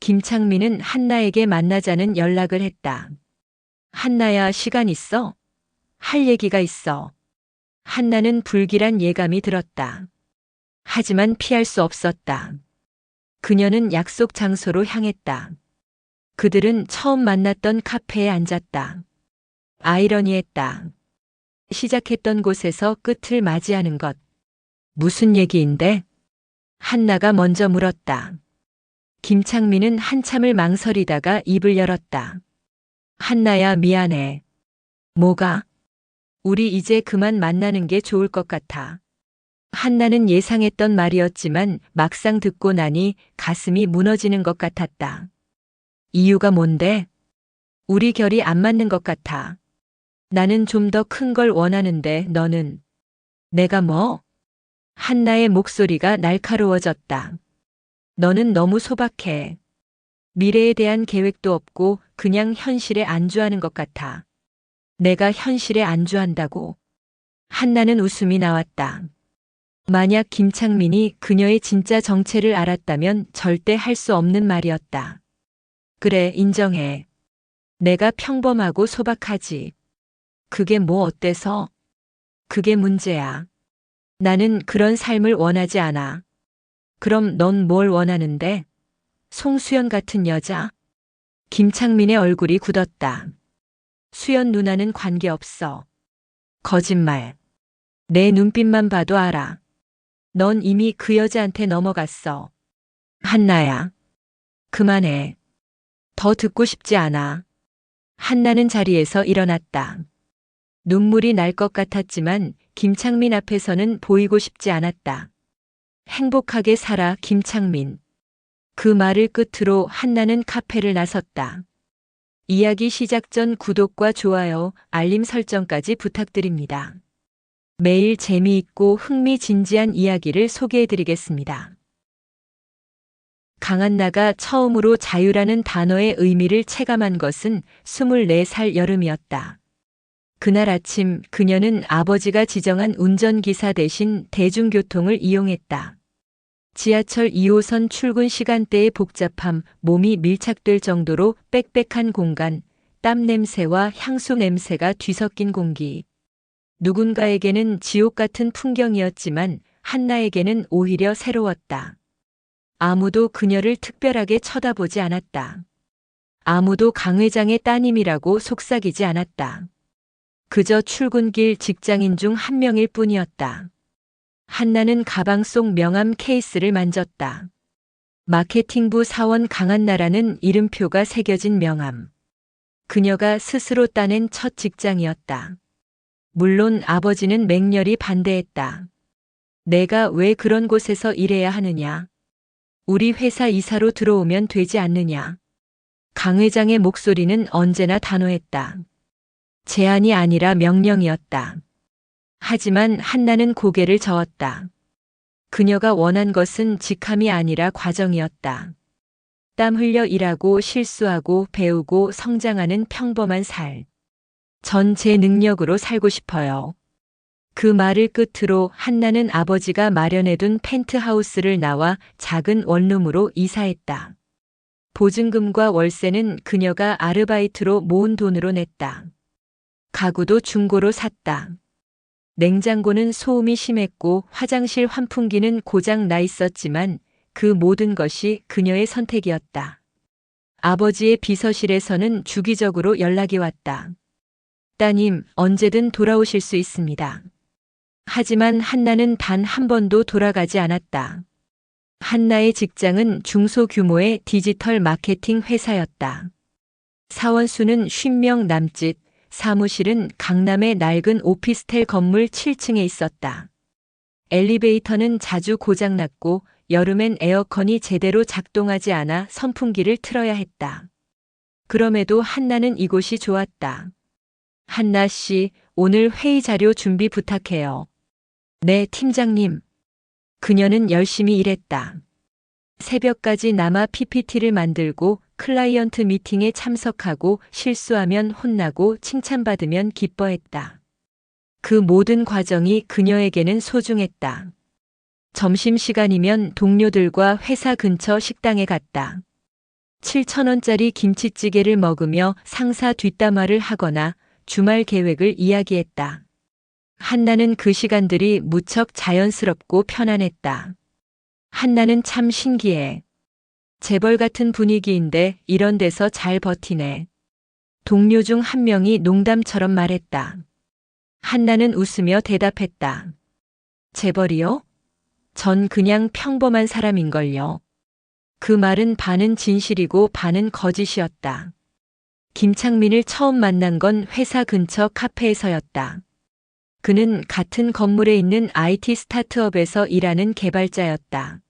김창민은 한나에게 만나자는 연락을 했다. 한나야, 시간 있어? 할 얘기가 있어. 한나는 불길한 예감이 들었다. 하지만 피할 수 없었다. 그녀는 약속 장소로 향했다. 그들은 처음 만났던 카페에 앉았다. 아이러니했다. 시작했던 곳에서 끝을 맞이하는 것. 무슨 얘기인데? 한나가 먼저 물었다. 김창민은 한참을 망설이다가 입을 열었다. 한나야, 미안해. 뭐가? 우리 이제 그만 만나는 게 좋을 것 같아. 한나는 예상했던 말이었지만 막상 듣고 나니 가슴이 무너지는 것 같았다. 이유가 뭔데? 우리 결이 안 맞는 것 같아. 나는 좀 더 큰 걸 원하는데 너는? 내가 뭐? 한나의 목소리가 날카로워졌다. 너는 너무 소박해. 미래에 대한 계획도 없고 그냥 현실에 안주하는 것 같아. 내가 현실에 안주한다고? 한나는 웃음이 나왔다. 만약 김창민이 그녀의 진짜 정체를 알았다면 절대 할 수 없는 말이었다. 그래, 인정해. 내가 평범하고 소박하지. 그게 뭐 어때서? 그게 문제야. 나는 그런 삶을 원하지 않아. 그럼 넌 뭘 원하는데? 송수연 같은 여자? 김창민의 얼굴이 굳었다. 수연 누나는 관계없어. 거짓말. 내 눈빛만 봐도 알아. 넌 이미 그 여자한테 넘어갔어. 한나야. 그만해. 더 듣고 싶지 않아. 한나는 자리에서 일어났다. 눈물이 날 것 같았지만 김창민 앞에서는 보이고 싶지 않았다. 행복하게 살아, 김창민. 그 말을 끝으로 한나는 카페를 나섰다. 이야기 시작 전 구독과 좋아요, 알림 설정까지 부탁드립니다. 매일 재미있고 흥미진지한 이야기를 소개해드리겠습니다. 강한나가 처음으로 자유라는 단어의 의미를 체감한 것은 24살 여름이었다. 그날 아침 그녀는 아버지가 지정한 운전기사 대신 대중교통을 이용했다. 지하철 2호선 출근 시간대의 복잡함, 몸이 밀착될 정도로 빽빽한 공간, 땀 냄새와 향수 냄새가 뒤섞인 공기. 누군가에게는 지옥 같은 풍경이었지만 한나에게는 오히려 새로웠다. 아무도 그녀를 특별하게 쳐다보지 않았다. 아무도 강 회장의 따님이라고 속삭이지 않았다. 그저 출근길 직장인 중 한 명일 뿐이었다. 한나는 가방 속 명함 케이스를 만졌다. 마케팅부 사원 강한나라는 이름표가 새겨진 명함. 그녀가 스스로 따낸 첫 직장이었다. 물론 아버지는 맹렬히 반대했다. 내가 왜 그런 곳에서 일해야 하느냐? 우리 회사 이사로 들어오면 되지 않느냐? 강 회장의 목소리는 언제나 단호했다. 제안이 아니라 명령이었다. 하지만 한나는 고개를 저었다. 그녀가 원한 것은 직함이 아니라 과정이었다. 땀 흘려 일하고 실수하고 배우고 성장하는 평범한 살. 전 제 능력으로 살고 싶어요. 그 말을 끝으로 한나는 아버지가 마련해둔 펜트하우스를 나와 작은 원룸으로 이사했다. 보증금과 월세는 그녀가 아르바이트로 모은 돈으로 냈다. 가구도 중고로 샀다. 냉장고는 소음이 심했고 화장실 환풍기는 고장 나 있었지만 그 모든 것이 그녀의 선택이었다. 아버지의 비서실에서는 주기적으로 연락이 왔다. 따님, 언제든 돌아오실 수 있습니다. 하지만 한나는 단 한 번도 돌아가지 않았다. 한나의 직장은 중소규모의 디지털 마케팅 회사였다. 사원 수는 50명 남짓, 사무실은 강남의 낡은 오피스텔 건물 7층에 있었다. 엘리베이터는 자주 고장났고 여름엔 에어컨이 제대로 작동하지 않아 선풍기를 틀어야 했다. 그럼에도 한나는 이곳이 좋았다. 한나 씨, 오늘 회의 자료 준비 부탁해요. 네, 팀장님. 그녀는 열심히 일했다. 새벽까지 남아 PPT를 만들고 클라이언트 미팅에 참석하고 실수하면 혼나고 칭찬받으면 기뻐했다. 그 모든 과정이 그녀에게는 소중했다. 점심시간이면 동료들과 회사 근처 식당에 갔다. 7,000원짜리 김치찌개를 먹으며 상사 뒷담화를 하거나 주말 계획을 이야기했다. 한나는 그 시간들이 무척 자연스럽고 편안했다. 한나는 참 신기해. 재벌 같은 분위기인데 이런 데서 잘 버티네. 동료 중 한 명이 농담처럼 말했다. 한나는 웃으며 대답했다. 재벌이요? 전 그냥 평범한 사람인걸요. 그 말은 반은 진실이고 반은 거짓이었다. 김창민을 처음 만난 건 회사 근처 카페에서였다. 그는 같은 건물에 있는 IT 스타트업에서 일하는 개발자였다.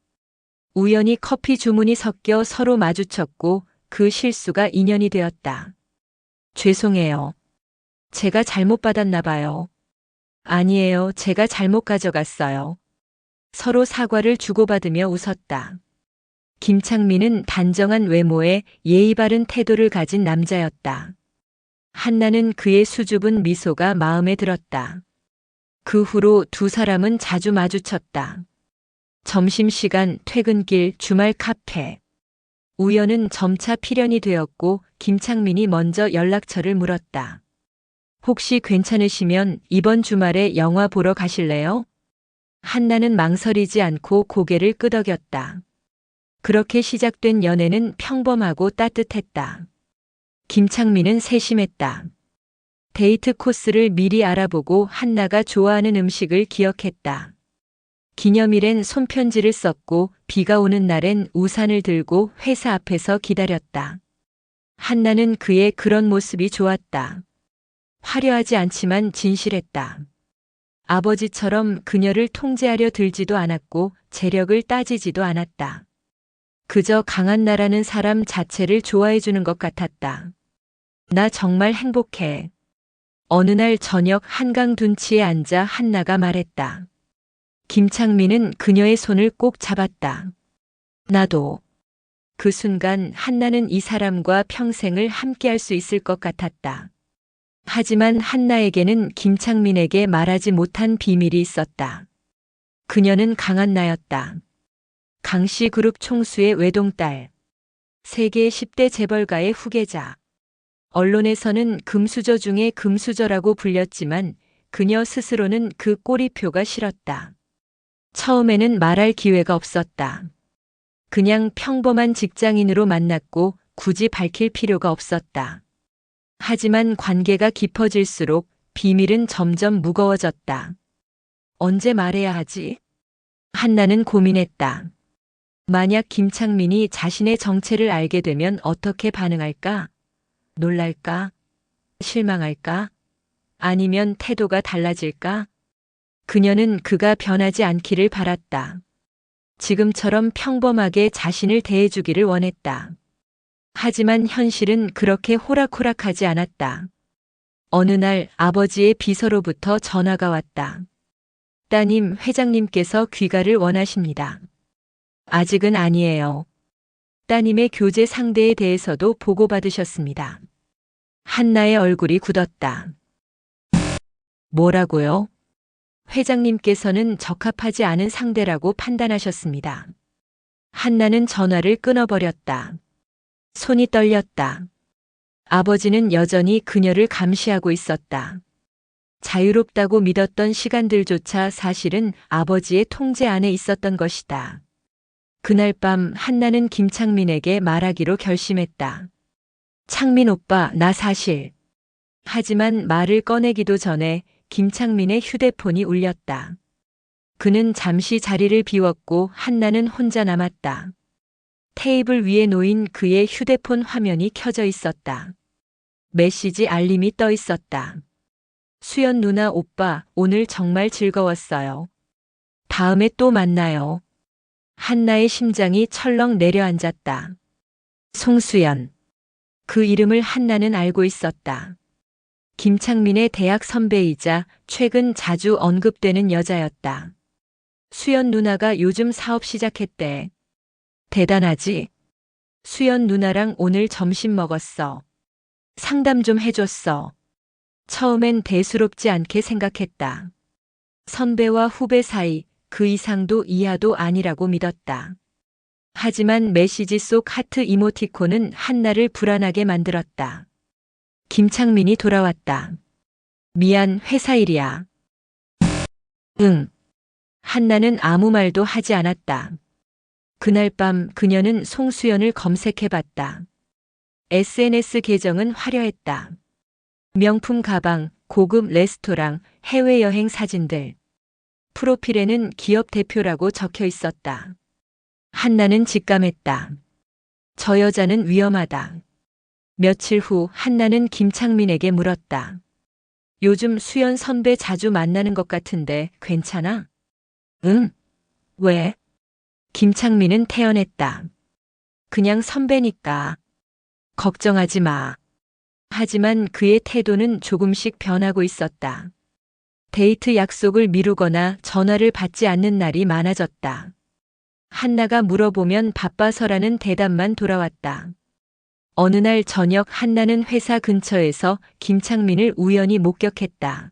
우연히 커피 주문이 섞여 서로 마주쳤고 그 실수가 인연이 되었다. 죄송해요. 제가 잘못 받았나 봐요. 아니에요. 제가 잘못 가져갔어요. 서로 사과를 주고받으며 웃었다. 김창민은 단정한 외모에 예의 바른 태도를 가진 남자였다. 한나는 그의 수줍은 미소가 마음에 들었다. 그 후로 두 사람은 자주 마주쳤다. 점심시간, 퇴근길, 주말 카페. 우연은 점차 필연이 되었고 김창민이 먼저 연락처를 물었다. 혹시 괜찮으시면 이번 주말에 영화 보러 가실래요? 한나는 망설이지 않고 고개를 끄덕였다. 그렇게 시작된 연애는 평범하고 따뜻했다. 김창민은 세심했다. 데이트 코스를 미리 알아보고 한나가 좋아하는 음식을 기억했다. 기념일엔 손편지를 썼고 비가 오는 날엔 우산을 들고 회사 앞에서 기다렸다. 한나는 그의 그런 모습이 좋았다. 화려하지 않지만 진실했다. 아버지처럼 그녀를 통제하려 들지도 않았고 재력을 따지지도 않았다. 그저 강한 나라는 사람 자체를 좋아해주는 것 같았다. 나 정말 행복해. 어느 날 저녁 한강 둔치에 앉아 한나가 말했다. 김창민은 그녀의 손을 꼭 잡았다. 나도. 그 순간 한나는 이 사람과 평생을 함께할 수 있을 것 같았다. 하지만 한나에게는 김창민에게 말하지 못한 비밀이 있었다. 그녀는 강한 나였다. 강씨 그룹 총수의 외동딸. 세계 10대 재벌가의 후계자. 언론에서는 금수저 중에 금수저라고 불렸지만 그녀 스스로는 그 꼬리표가 싫었다. 처음에는 말할 기회가 없었다. 그냥 평범한 직장인으로 만났고 굳이 밝힐 필요가 없었다. 하지만 관계가 깊어질수록 비밀은 점점 무거워졌다. 언제 말해야 하지? 한나는 고민했다. 만약 김창민이 자신의 정체를 알게 되면 어떻게 반응할까? 놀랄까? 실망할까? 아니면 태도가 달라질까? 그녀는 그가 변하지 않기를 바랐다. 지금처럼 평범하게 자신을 대해주기를 원했다. 하지만 현실은 그렇게 호락호락하지 않았다. 어느 날 아버지의 비서로부터 전화가 왔다. 따님, 회장님께서 귀가를 원하십니다. 아직은 아니에요. 따님의 교제 상대에 대해서도 보고받으셨습니다. 한나의 얼굴이 굳었다. 뭐라고요? 회장님께서는 적합하지 않은 상대라고 판단하셨습니다. 한나는 전화를 끊어버렸다. 손이 떨렸다. 아버지는 여전히 그녀를 감시하고 있었다. 자유롭다고 믿었던 시간들조차 사실은 아버지의 통제 안에 있었던 것이다. 그날 밤 한나는 김창민에게 말하기로 결심했다. 창민 오빠, 나 사실. 하지만 말을 꺼내기도 전에 김창민의 휴대폰이 울렸다. 그는 잠시 자리를 비웠고 한나는 혼자 남았다. 테이블 위에 놓인 그의 휴대폰 화면이 켜져 있었다. 메시지 알림이 떠 있었다. 수연 누나 오빠, 오늘 정말 즐거웠어요. 다음에 또 만나요. 한나의 심장이 철렁 내려앉았다. 송수연. 그 이름을 한나는 알고 있었다. 김창민의 대학 선배이자 최근 자주 언급되는 여자였다. 수연 누나가 요즘 사업 시작했대. 대단하지? 수연 누나랑 오늘 점심 먹었어. 상담 좀 해줬어. 처음엔 대수롭지 않게 생각했다. 선배와 후배 사이, 그 이상도 이하도 아니라고 믿었다. 하지만 메시지 속 하트 이모티콘은 한나를 불안하게 만들었다. 김창민이 돌아왔다. 미안, 회사 일이야. 응. 한나는 아무 말도 하지 않았다. 그날 밤 그녀는 송수연을 검색해봤다. SNS 계정은 화려했다. 명품 가방, 고급 레스토랑, 해외여행 사진들. 프로필에는 기업 대표라고 적혀 있었다. 한나는 직감했다. 저 여자는 위험하다. 며칠 후 한나는 김창민에게 물었다. 요즘 수연 선배 자주 만나는 것 같은데 괜찮아? 응. 왜? 김창민은 태연했다. 그냥 선배니까. 걱정하지 마. 하지만 그의 태도는 조금씩 변하고 있었다. 데이트 약속을 미루거나 전화를 받지 않는 날이 많아졌다. 한나가 물어보면 바빠서라는 대답만 돌아왔다. 어느 날 저녁 한나는 회사 근처에서 김창민을 우연히 목격했다.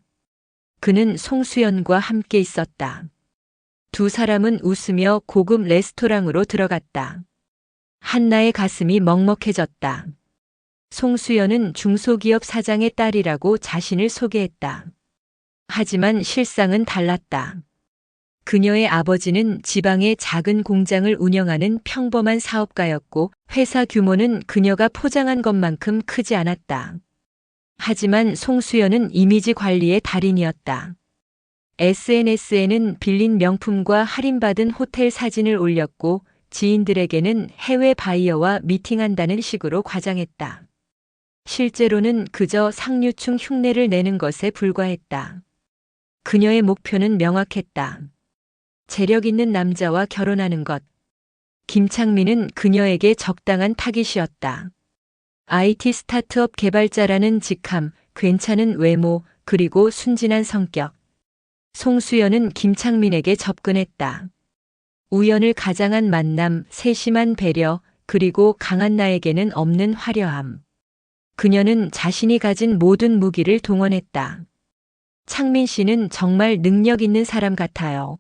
그는 송수연과 함께 있었다. 두 사람은 웃으며 고급 레스토랑으로 들어갔다. 한나의 가슴이 먹먹해졌다. 송수연은 중소기업 사장의 딸이라고 자신을 소개했다. 하지만 실상은 달랐다. 그녀의 아버지는 지방의 작은 공장을 운영하는 평범한 사업가였고 회사 규모는 그녀가 포장한 것만큼 크지 않았다. 하지만 송수연은 이미지 관리의 달인이었다. SNS에는 빌린 명품과 할인받은 호텔 사진을 올렸고 지인들에게는 해외 바이어와 미팅한다는 식으로 과장했다. 실제로는 그저 상류층 흉내를 내는 것에 불과했다. 그녀의 목표는 명확했다. 재력 있는 남자와 결혼하는 것. 김창민은 그녀에게 적당한 타깃이었다. IT 스타트업 개발자라는 직함, 괜찮은 외모, 그리고 순진한 성격. 송수연은 김창민에게 접근했다. 우연을 가장한 만남, 세심한 배려, 그리고 강한 나에게는 없는 화려함. 그녀는 자신이 가진 모든 무기를 동원했다. 창민 씨는 정말 능력 있는 사람 같아요.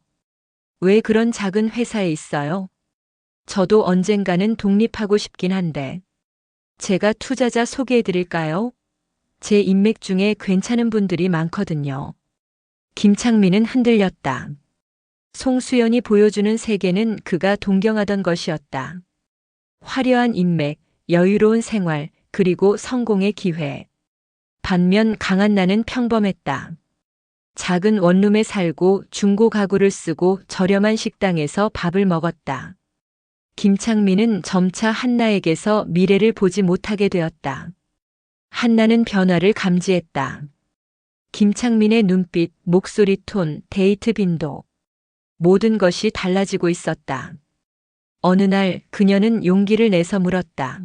왜 그런 작은 회사에 있어요? 저도 언젠가는 독립하고 싶긴 한데. 제가 투자자 소개해 드릴까요? 제 인맥 중에 괜찮은 분들이 많거든요. 김창민은 흔들렸다. 송수연이 보여주는 세계는 그가 동경하던 것이었다. 화려한 인맥, 여유로운 생활, 그리고 성공의 기회. 반면 강한 나는 평범했다. 작은 원룸에 살고 중고 가구를 쓰고 저렴한 식당에서 밥을 먹었다. 김창민은 점차 한나에게서 미래를 보지 못하게 되었다. 한나는 변화를 감지했다. 김창민의 눈빛, 목소리 톤, 데이트 빈도. 모든 것이 달라지고 있었다. 어느 날 그녀는 용기를 내서 물었다.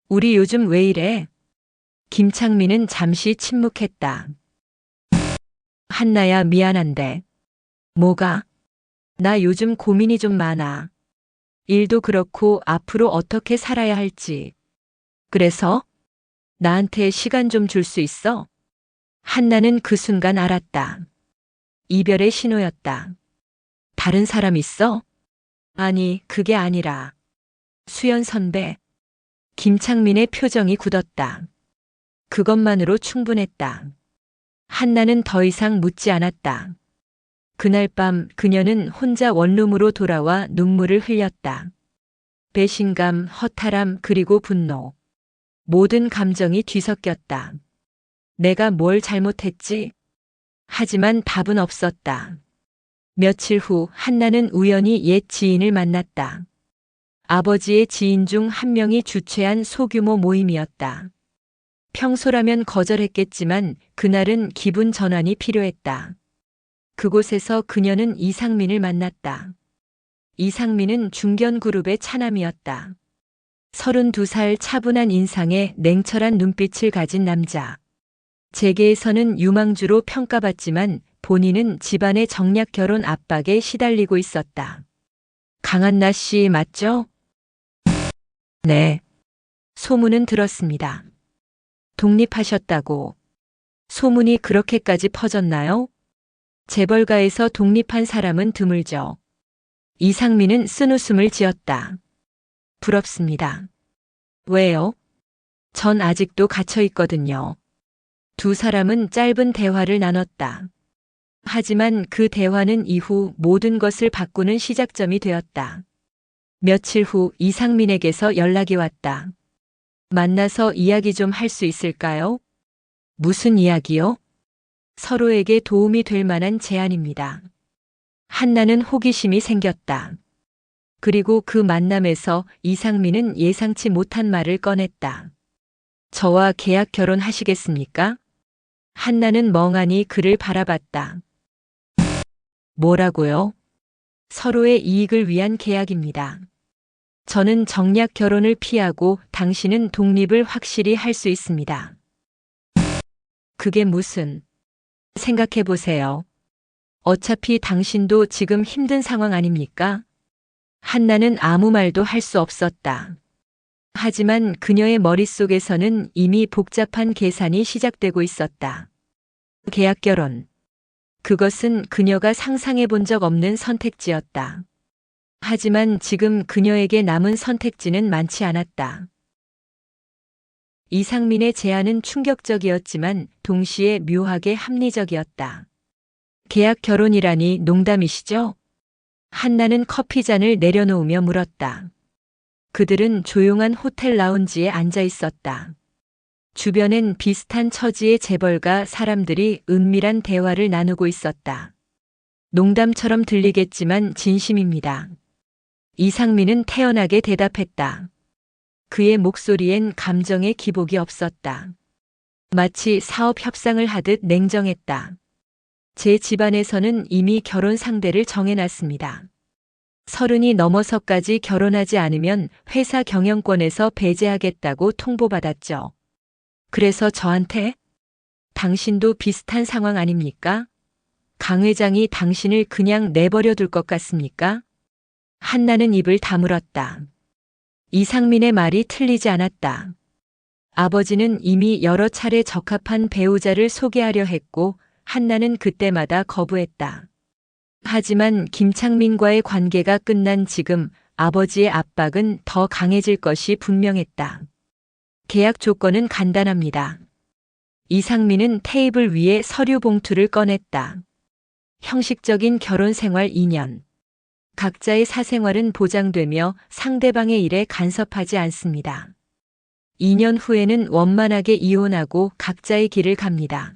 우리 요즘 왜 이래? 김창민은 잠시 침묵했다. 한나야, 미안한데. 뭐가? 나 요즘 고민이 좀 많아. 일도 그렇고 앞으로 어떻게 살아야 할지. 그래서? 나한테 시간 좀 줄 수 있어? 한나는 그 순간 알았다. 이별의 신호였다. 다른 사람 있어? 아니, 그게 아니라. 수연 선배. 김창민의 표정이 굳었다. 그것만으로 충분했다. 한나는 더 이상 묻지 않았다. 그날 밤 그녀는 혼자 원룸으로 돌아와 눈물을 흘렸다. 배신감, 허탈함, 그리고 분노. 모든 감정이 뒤섞였다. 내가 뭘 잘못했지? 하지만 답은 없었다. 며칠 후 한나는 우연히 옛 지인을 만났다. 아버지의 지인 중 한 명이 주최한 소규모 모임이었다. 평소라면 거절했겠지만 그날은 기분 전환이 필요했다. 그곳에서 그녀는 이상민을 만났다. 이상민은 중견그룹의 차남이었다. 32살 차분한 인상에 냉철한 눈빛을 가진 남자. 재계에서는 유망주로 평가받지만 본인은 집안의 정략 결혼 압박에 시달리고 있었다. 강한나 씨 맞죠? 네. 소문은 들었습니다. 독립하셨다고. 소문이 그렇게까지 퍼졌나요? 재벌가에서 독립한 사람은 드물죠. 이상민은 쓴웃음을 지었다. 부럽습니다. 왜요? 전 아직도 갇혀 있거든요. 두 사람은 짧은 대화를 나눴다. 하지만 그 대화는 이후 모든 것을 바꾸는 시작점이 되었다. 며칠 후 이상민에게서 연락이 왔다. 만나서 이야기 좀 할 수 있을까요? 무슨 이야기요? 서로에게 도움이 될 만한 제안입니다. 한나는 호기심이 생겼다. 그리고 그 만남에서 이상민은 예상치 못한 말을 꺼냈다. 저와 계약 결혼하시겠습니까? 한나는 멍하니 그를 바라봤다. 뭐라고요? 서로의 이익을 위한 계약입니다. 저는 정략 결혼을 피하고 당신은 독립을 확실히 할 수 있습니다. 그게 무슨? 생각해 보세요. 어차피 당신도 지금 힘든 상황 아닙니까? 한나는 아무 말도 할 수 없었다. 하지만 그녀의 머릿속에서는 이미 복잡한 계산이 시작되고 있었다. 계약 결혼. 그것은 그녀가 상상해 본 적 없는 선택지였다. 하지만 지금 그녀에게 남은 선택지는 많지 않았다. 이상민의 제안은 충격적이었지만 동시에 묘하게 합리적이었다. 계약 결혼이라니 농담이시죠? 한나는 커피잔을 내려놓으며 물었다. 그들은 조용한 호텔 라운지에 앉아 있었다. 주변엔 비슷한 처지의 재벌가 사람들이 은밀한 대화를 나누고 있었다. 농담처럼 들리겠지만 진심입니다. 이상민은 태연하게 대답했다. 그의 목소리엔 감정의 기복이 없었다. 마치 사업 협상을 하듯 냉정했다. 제 집안에서는 이미 결혼 상대를 정해놨습니다. 30이 넘어서까지 결혼하지 않으면 회사 경영권에서 배제하겠다고 통보받았죠. 그래서 저한테? 당신도 비슷한 상황 아닙니까? 강 회장이 당신을 그냥 내버려 둘 것 같습니까? 한나는 입을 다물었다. 이상민의 말이 틀리지 않았다. 아버지는 이미 여러 차례 적합한 배우자를 소개하려 했고 한나는 그때마다 거부했다. 하지만 김창민과의 관계가 끝난 지금 아버지의 압박은 더 강해질 것이 분명했다. 계약 조건은 간단합니다. 이상민은 테이블 위에 서류 봉투를 꺼냈다. 형식적인 결혼 생활 2년. 각자의 사생활은 보장되며 상대방의 일에 간섭하지 않습니다. 2년 후에는 원만하게 이혼하고 각자의 길을 갑니다.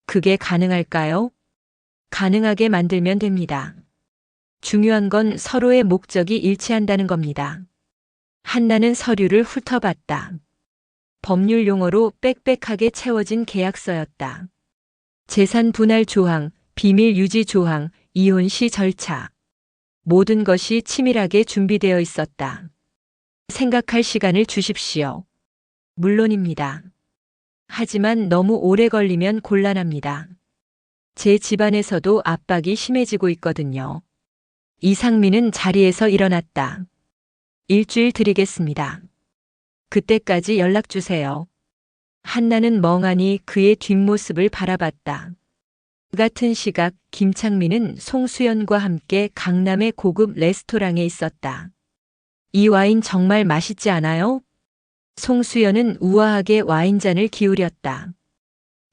그게 가능할까요? 가능하게 만들면 됩니다. 중요한 건 서로의 목적이 일치한다는 겁니다. 한나는 서류를 훑어봤다. 법률 용어로 빽빽하게 채워진 계약서였다. 재산 분할 조항, 비밀 유지 조항, 이혼 시 절차. 모든 것이 치밀하게 준비되어 있었다. 생각할 시간을 주십시오. 물론입니다. 하지만 너무 오래 걸리면 곤란합니다. 제 집안에서도 압박이 심해지고 있거든요. 이상민은 자리에서 일어났다. 일주일 드리겠습니다. 그때까지 연락 주세요. 한나는 멍하니 그의 뒷모습을 바라봤다. 같은 시각 김창민은 송수연과 함께 강남의 고급 레스토랑에 있었다. 이 와인 정말 맛있지 않아요? 송수연은 우아하게 와인잔을 기울였다.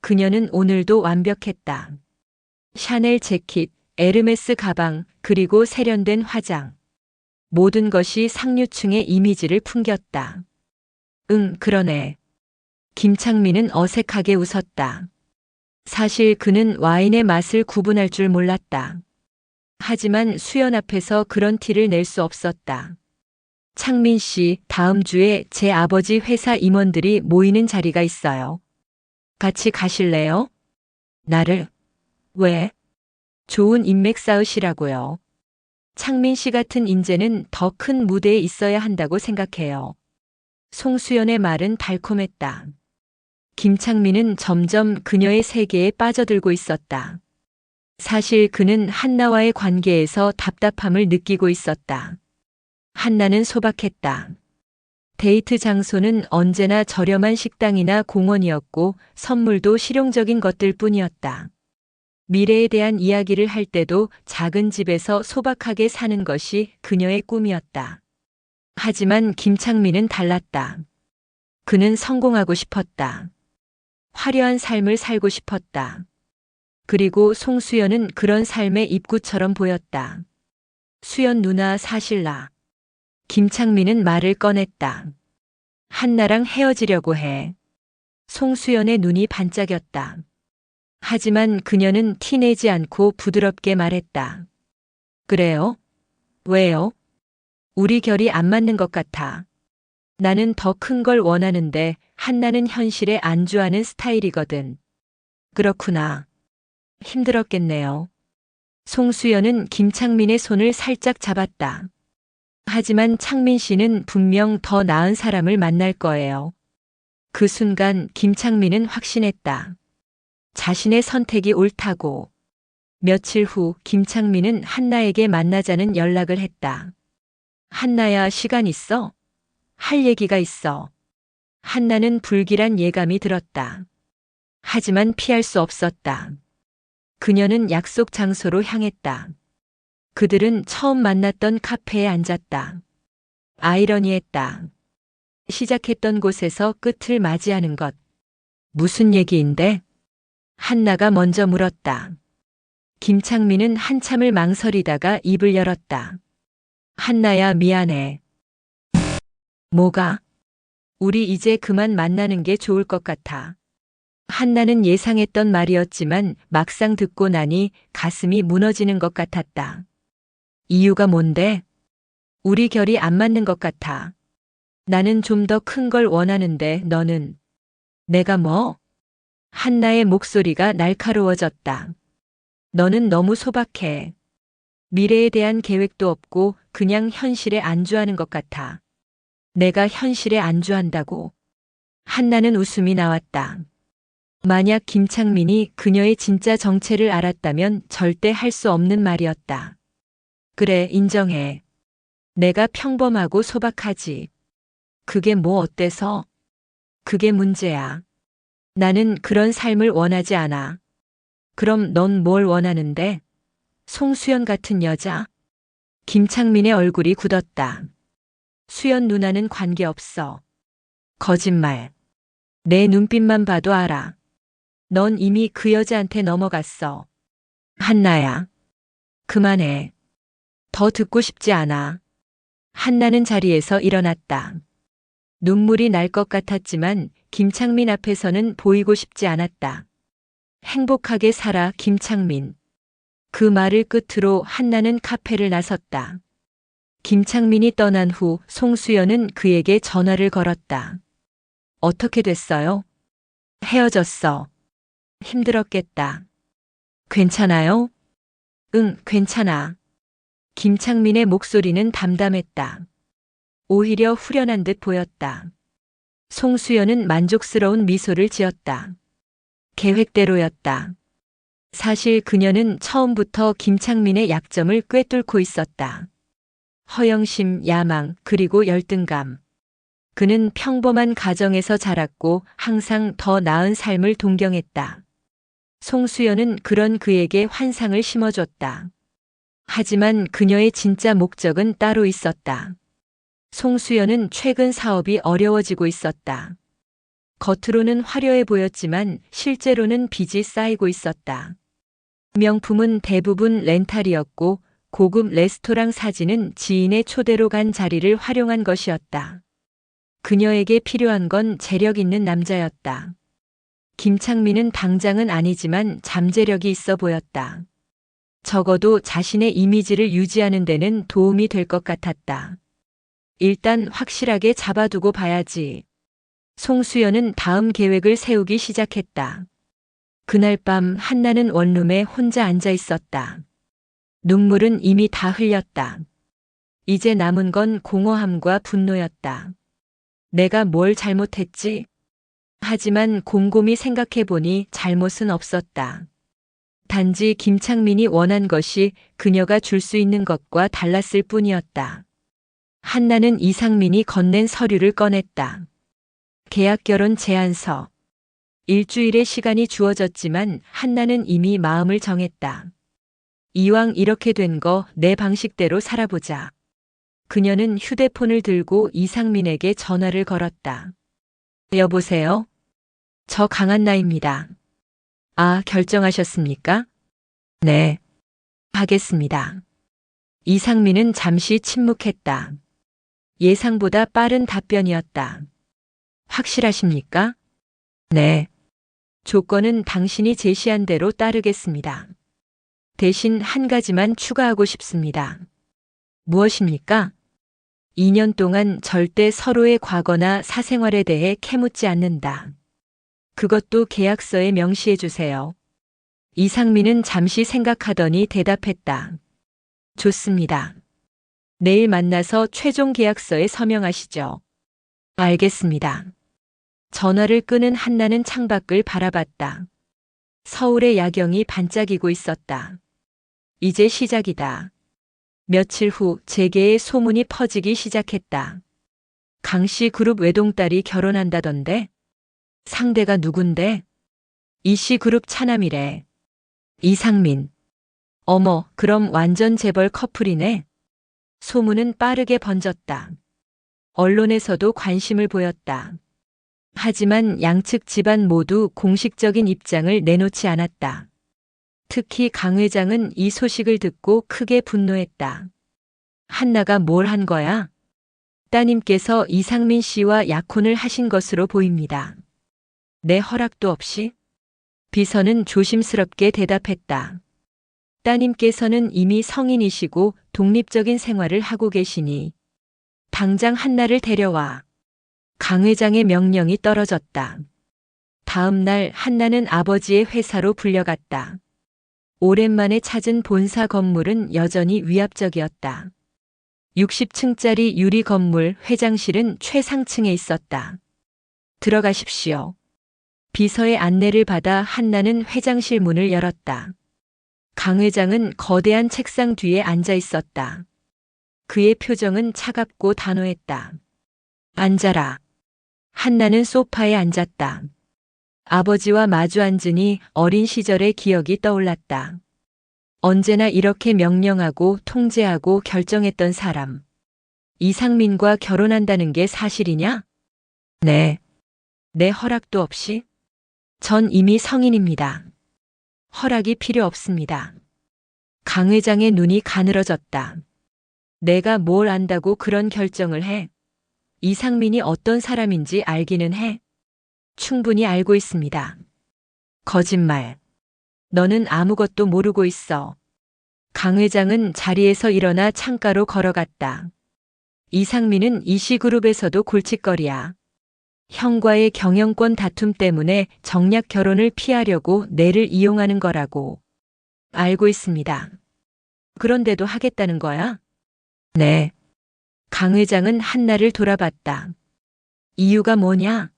그녀는 오늘도 완벽했다. 샤넬 재킷, 에르메스 가방, 그리고 세련된 화장. 모든 것이 상류층의 이미지를 풍겼다. 응, 그러네. 김창민은 어색하게 웃었다. 사실 그는 와인의 맛을 구분할 줄 몰랐다. 하지만 수연 앞에서 그런 티를 낼 수 없었다. 창민 씨, 다음 주에 제 아버지 회사 임원들이 모이는 자리가 있어요. 같이 가실래요? 나를? 왜? 좋은 인맥 쌓으시라고요. 창민 씨 같은 인재는 더 큰 무대에 있어야 한다고 생각해요. 송수연의 말은 달콤했다. 김창민은 점점 그녀의 세계에 빠져들고 있었다. 사실 그는 한나와의 관계에서 답답함을 느끼고 있었다. 한나는 소박했다. 데이트 장소는 언제나 저렴한 식당이나 공원이었고 선물도 실용적인 것들 뿐이었다. 미래에 대한 이야기를 할 때도 작은 집에서 소박하게 사는 것이 그녀의 꿈이었다. 하지만 김창민은 달랐다. 그는 성공하고 싶었다. 화려한 삶을 살고 싶었다. 그리고 송수연은 그런 삶의 입구처럼 보였다. 수연 누나 사실 나. 김창민은 말을 꺼냈다. 한나랑 헤어지려고 해. 송수연의 눈이 반짝였다. 하지만 그녀는 티내지 않고 부드럽게 말했다. 그래요? 왜요? 우리 결이 안 맞는 것 같아. 나는 더 큰 걸 원하는데 한나는 현실에 안주하는 스타일이거든. 그렇구나. 힘들었겠네요. 송수연은 김창민의 손을 살짝 잡았다. 하지만 창민 씨는 분명 더 나은 사람을 만날 거예요. 그 순간 김창민은 확신했다. 자신의 선택이 옳다고. 며칠 후 김창민은 한나에게 만나자는 연락을 했다. 한나야, 시간 있어? 할 얘기가 있어. 한나는 불길한 예감이 들었다. 하지만 피할 수 없었다. 그녀는 약속 장소로 향했다. 그들은 처음 만났던 카페에 앉았다. 아이러니했다. 시작했던 곳에서 끝을 맞이하는 것. 무슨 얘기인데? 한나가 먼저 물었다. 김창민은 한참을 망설이다가 입을 열었다. 한나야, 미안해. 뭐가? 우리 이제 그만 만나는 게 좋을 것 같아. 한나는 예상했던 말이었지만 막상 듣고 나니 가슴이 무너지는 것 같았다. 이유가 뭔데? 우리 결이 안 맞는 것 같아. 나는 좀 더 큰 걸 원하는데 너는. 내가 뭐? 한나의 목소리가 날카로워졌다. 너는 너무 소박해. 미래에 대한 계획도 없고 그냥 현실에 안주하는 것 같아. 내가 현실에 안주한다고? 한나는 웃음이 나왔다. 만약 김창민이 그녀의 진짜 정체를 알았다면 절대 할 수 없는 말이었다. 그래, 인정해. 내가 평범하고 소박하지. 그게 뭐 어때서? 그게 문제야. 나는 그런 삶을 원하지 않아. 그럼 넌 뭘 원하는데? 송수연 같은 여자? 김창민의 얼굴이 굳었다. 수연 누나는 관계없어. 거짓말. 내 눈빛만 봐도 알아. 넌 이미 그 여자한테 넘어갔어. 한나야. 그만해. 더 듣고 싶지 않아. 한나는 자리에서 일어났다. 눈물이 날 것 같았지만 김창민 앞에서는 보이고 싶지 않았다. 행복하게 살아, 김창민. 그 말을 끝으로 한나는 카페를 나섰다. 김창민이 떠난 후 송수연은 그에게 전화를 걸었다. 어떻게 됐어요? 헤어졌어. 힘들었겠다. 괜찮아요? 응, 괜찮아. 김창민의 목소리는 담담했다. 오히려 후련한 듯 보였다. 송수연은 만족스러운 미소를 지었다. 계획대로였다. 사실 그녀는 처음부터 김창민의 약점을 꿰뚫고 있었다. 허영심, 야망, 그리고 열등감. 그는 평범한 가정에서 자랐고 항상 더 나은 삶을 동경했다. 송수연은 그런 그에게 환상을 심어줬다. 하지만 그녀의 진짜 목적은 따로 있었다. 송수연은 최근 사업이 어려워지고 있었다. 겉으로는 화려해 보였지만 실제로는 빚이 쌓이고 있었다. 명품은 대부분 렌탈이었고 고급 레스토랑 사진은 지인의 초대로 간 자리를 활용한 것이었다. 그녀에게 필요한 건 재력 있는 남자였다. 김창민은 당장은 아니지만 잠재력이 있어 보였다. 적어도 자신의 이미지를 유지하는 데는 도움이 될 것 같았다. 일단 확실하게 잡아두고 봐야지. 송수연은 다음 계획을 세우기 시작했다. 그날 밤 한나는 원룸에 혼자 앉아 있었다. 눈물은 이미 다 흘렸다. 이제 남은 건 공허함과 분노였다. 내가 뭘 잘못했지? 하지만 곰곰이 생각해보니 잘못은 없었다. 단지 김창민이 원한 것이 그녀가 줄 수 있는 것과 달랐을 뿐이었다. 한나는 이상민이 건넨 서류를 꺼냈다. 계약 결혼 제안서. 일주일의 시간이 주어졌지만 한나는 이미 마음을 정했다. 이왕 이렇게 된 거 내 방식대로 살아보자. 그녀는 휴대폰을 들고 이상민에게 전화를 걸었다. 여보세요? 저 강한나입니다. 아, 결정하셨습니까? 네. 하겠습니다. 이상민은 잠시 침묵했다. 예상보다 빠른 답변이었다. 확실하십니까? 네. 조건은 당신이 제시한 대로 따르겠습니다. 대신 한 가지만 추가하고 싶습니다. 무엇입니까? 2년 동안 절대 서로의 과거나 사생활에 대해 캐묻지 않는다. 그것도 계약서에 명시해 주세요. 이상민은 잠시 생각하더니 대답했다. 좋습니다. 내일 만나서 최종 계약서에 서명하시죠. 알겠습니다. 전화를 끄는 한나는 창밖을 바라봤다. 서울의 야경이 반짝이고 있었다. 이제 시작이다. 며칠 후 재계의 소문이 퍼지기 시작했다. 강씨 그룹 외동딸이 결혼한다던데? 상대가 누군데? 이씨 그룹 차남이래. 이상민. 어머, 그럼 완전 재벌 커플이네. 소문은 빠르게 번졌다. 언론에서도 관심을 보였다. 하지만 양측 집안 모두 공식적인 입장을 내놓지 않았다. 특히 강 회장은 이 소식을 듣고 크게 분노했다. 한나가 뭘 한 거야? 따님께서 이상민 씨와 약혼을 하신 것으로 보입니다. 내 허락도 없이? 비서는 조심스럽게 대답했다. 따님께서는 이미 성인이시고 독립적인 생활을 하고 계시니 당장 한나를 데려와. 강 회장의 명령이 떨어졌다. 다음 날 한나는 아버지의 회사로 불려갔다. 오랜만에 찾은 본사 건물은 여전히 위압적이었다. 60층짜리 유리 건물 회장실은 최상층에 있었다. 들어가십시오. 비서의 안내를 받아 한나는 회장실 문을 열었다. 강 회장은 거대한 책상 뒤에 앉아 있었다. 그의 표정은 차갑고 단호했다. 앉아라. 한나는 소파에 앉았다. 아버지와 마주 앉으니 어린 시절의 기억이 떠올랐다. 언제나 이렇게 명령하고 통제하고 결정했던 사람. 이상민과 결혼한다는 게 사실이냐? 네. 내 허락도 없이? 전 이미 성인입니다. 허락이 필요 없습니다. 강 회장의 눈이 가늘어졌다. 내가 뭘 안다고 그런 결정을 해? 이상민이 어떤 사람인지 알기는 해? 충분히 알고 있습니다. 거짓말. 너는 아무것도 모르고 있어. 강 회장은 자리에서 일어나 창가로 걸어갔다. 이상민은 이씨그룹에서도 골칫거리야. 형과의 경영권 다툼 때문에 정략 결혼을 피하려고 내를 이용하는 거라고. 알고 있습니다. 그런데도 하겠다는 거야? 네. 강 회장은 한나를 돌아봤다. 이유가 뭐냐?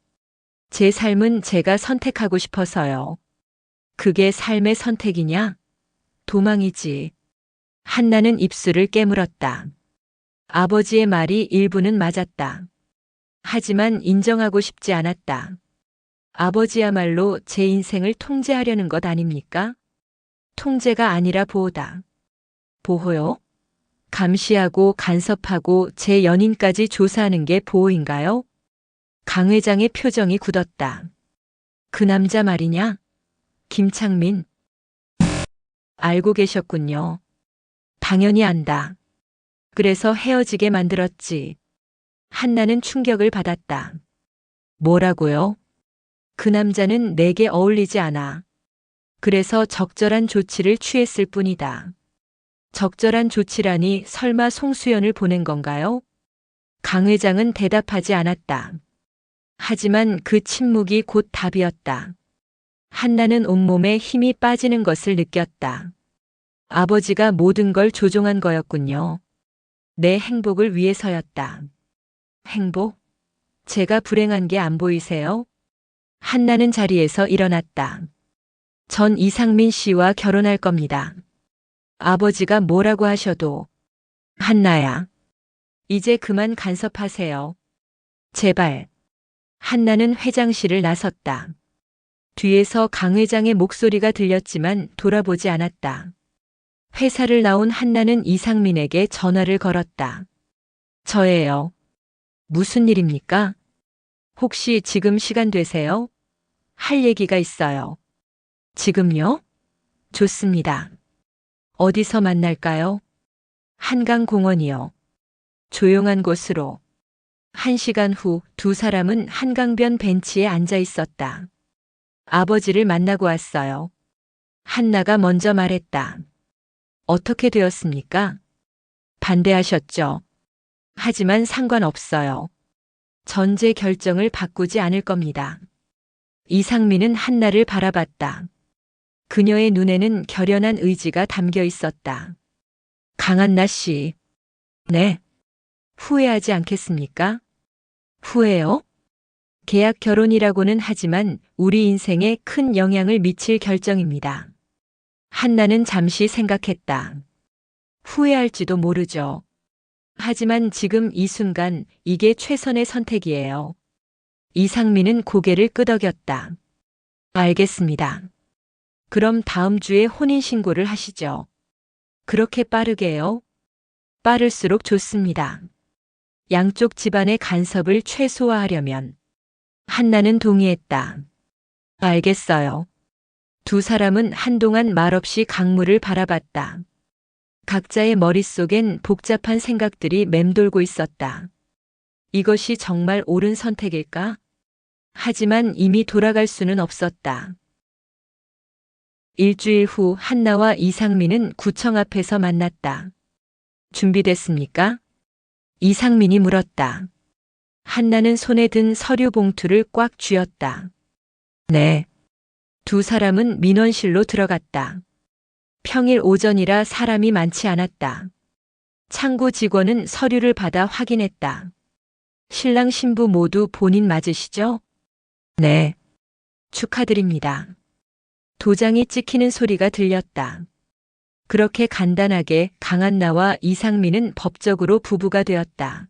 제 삶은 제가 선택하고 싶어서요. 그게 삶의 선택이냐? 도망이지. 한나는 입술을 깨물었다. 아버지의 말이 일부는 맞았다. 하지만 인정하고 싶지 않았다. 아버지야말로 제 인생을 통제하려는 것 아닙니까? 통제가 아니라 보호다. 보호요? 감시하고 간섭하고 제 연인까지 조사하는 게 보호인가요? 강 회장의 표정이 굳었다. 그 남자 말이냐? 김창민. 알고 계셨군요. 당연히 안다. 그래서 헤어지게 만들었지. 한나는 충격을 받았다. 뭐라고요? 그 남자는 내게 어울리지 않아. 그래서 적절한 조치를 취했을 뿐이다. 적절한 조치라니 설마 송수연을 보낸 건가요? 강 회장은 대답하지 않았다. 하지만 그 침묵이 곧 답이었다. 한나는 온몸에 힘이 빠지는 것을 느꼈다. 아버지가 모든 걸 조종한 거였군요. 내 행복을 위해서였다. 행복? 제가 불행한 게 안 보이세요? 한나는 자리에서 일어났다. 전 이상민 씨와 결혼할 겁니다. 아버지가 뭐라고 하셔도. 한나야. 이제 그만 간섭하세요. 제발. 한나는 회장실을 나섰다. 뒤에서 강 회장의 목소리가 들렸지만 돌아보지 않았다. 회사를 나온 한나는 이상민에게 전화를 걸었다. 저예요. 무슨 일입니까? 혹시 지금 시간 되세요? 할 얘기가 있어요. 지금요? 좋습니다. 어디서 만날까요? 한강공원이요. 조용한 곳으로. 1시간 후 두 사람은 한강변 벤치에 앉아 있었다. 아버지를 만나고 왔어요. 한나가 먼저 말했다. 어떻게 되었습니까? 반대하셨죠. 하지만 상관없어요. 전제 결정을 바꾸지 않을 겁니다. 이상민은 한나를 바라봤다. 그녀의 눈에는 결연한 의지가 담겨 있었다. 강한나 씨. 네. 후회하지 않겠습니까? 후회요? 계약 결혼이라고는 하지만 우리 인생에 큰 영향을 미칠 결정입니다. 한나는 잠시 생각했다. 후회할지도 모르죠. 하지만 지금 이 순간 이게 최선의 선택이에요. 이상민은 고개를 끄덕였다. 알겠습니다. 그럼 다음 주에 혼인신고를 하시죠. 그렇게 빠르게요? 빠를수록 좋습니다. 양쪽 집안의 간섭을 최소화하려면. 한나는 동의했다. 알겠어요. 두 사람은 한동안 말없이 강물을 바라봤다. 각자의 머릿속엔 복잡한 생각들이 맴돌고 있었다. 이것이 정말 옳은 선택일까? 하지만 이미 돌아갈 수는 없었다. 일주일 후 한나와 이상민은 구청 앞에서 만났다. 준비됐습니까? 이상민이 물었다. 한나는 손에 든 서류 봉투를 꽉 쥐었다. 네. 두 사람은 민원실로 들어갔다. 평일 오전이라 사람이 많지 않았다. 창구 직원은 서류를 받아 확인했다. 신랑 신부 모두 본인 맞으시죠? 네. 축하드립니다. 도장이 찍히는 소리가 들렸다. 그렇게 간단하게 강한나와 이상민은 법적으로 부부가 되었다.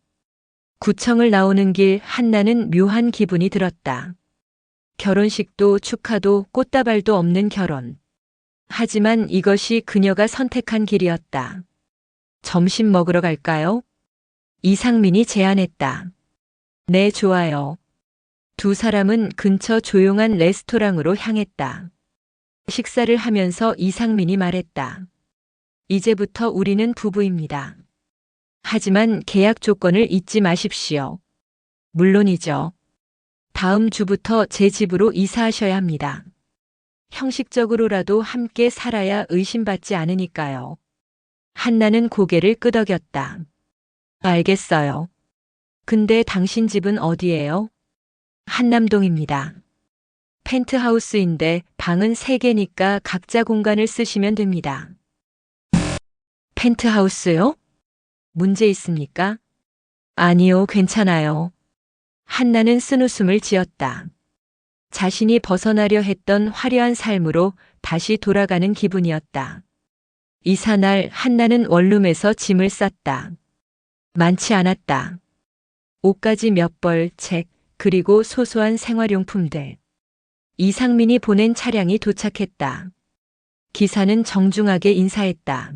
구청을 나오는 길 한나는 묘한 기분이 들었다. 결혼식도 축하도 꽃다발도 없는 결혼. 하지만 이것이 그녀가 선택한 길이었다. 점심 먹으러 갈까요? 이상민이 제안했다. 네, 좋아요. 두 사람은 근처 조용한 레스토랑으로 향했다. 식사를 하면서 이상민이 말했다. 이제부터 우리는 부부입니다. 하지만 계약 조건을 잊지 마십시오. 물론이죠. 다음 주부터 제 집으로 이사하셔야 합니다. 형식적으로라도 함께 살아야 의심받지 않으니까요. 한나는 고개를 끄덕였다. 알겠어요. 근데 당신 집은 어디예요? 한남동입니다. 펜트하우스인데 방은 3개니까 각자 공간을 쓰시면 됩니다. 펜트하우스요? 문제 있습니까? 아니요, 괜찮아요. 한나는 쓴웃음을 지었다. 자신이 벗어나려 했던 화려한 삶으로 다시 돌아가는 기분이었다. 이사날 한나는 원룸에서 짐을 쌌다. 많지 않았다. 옷가지 몇 벌, 책, 그리고 소소한 생활용품들. 이상민이 보낸 차량이 도착했다. 기사는 정중하게 인사했다.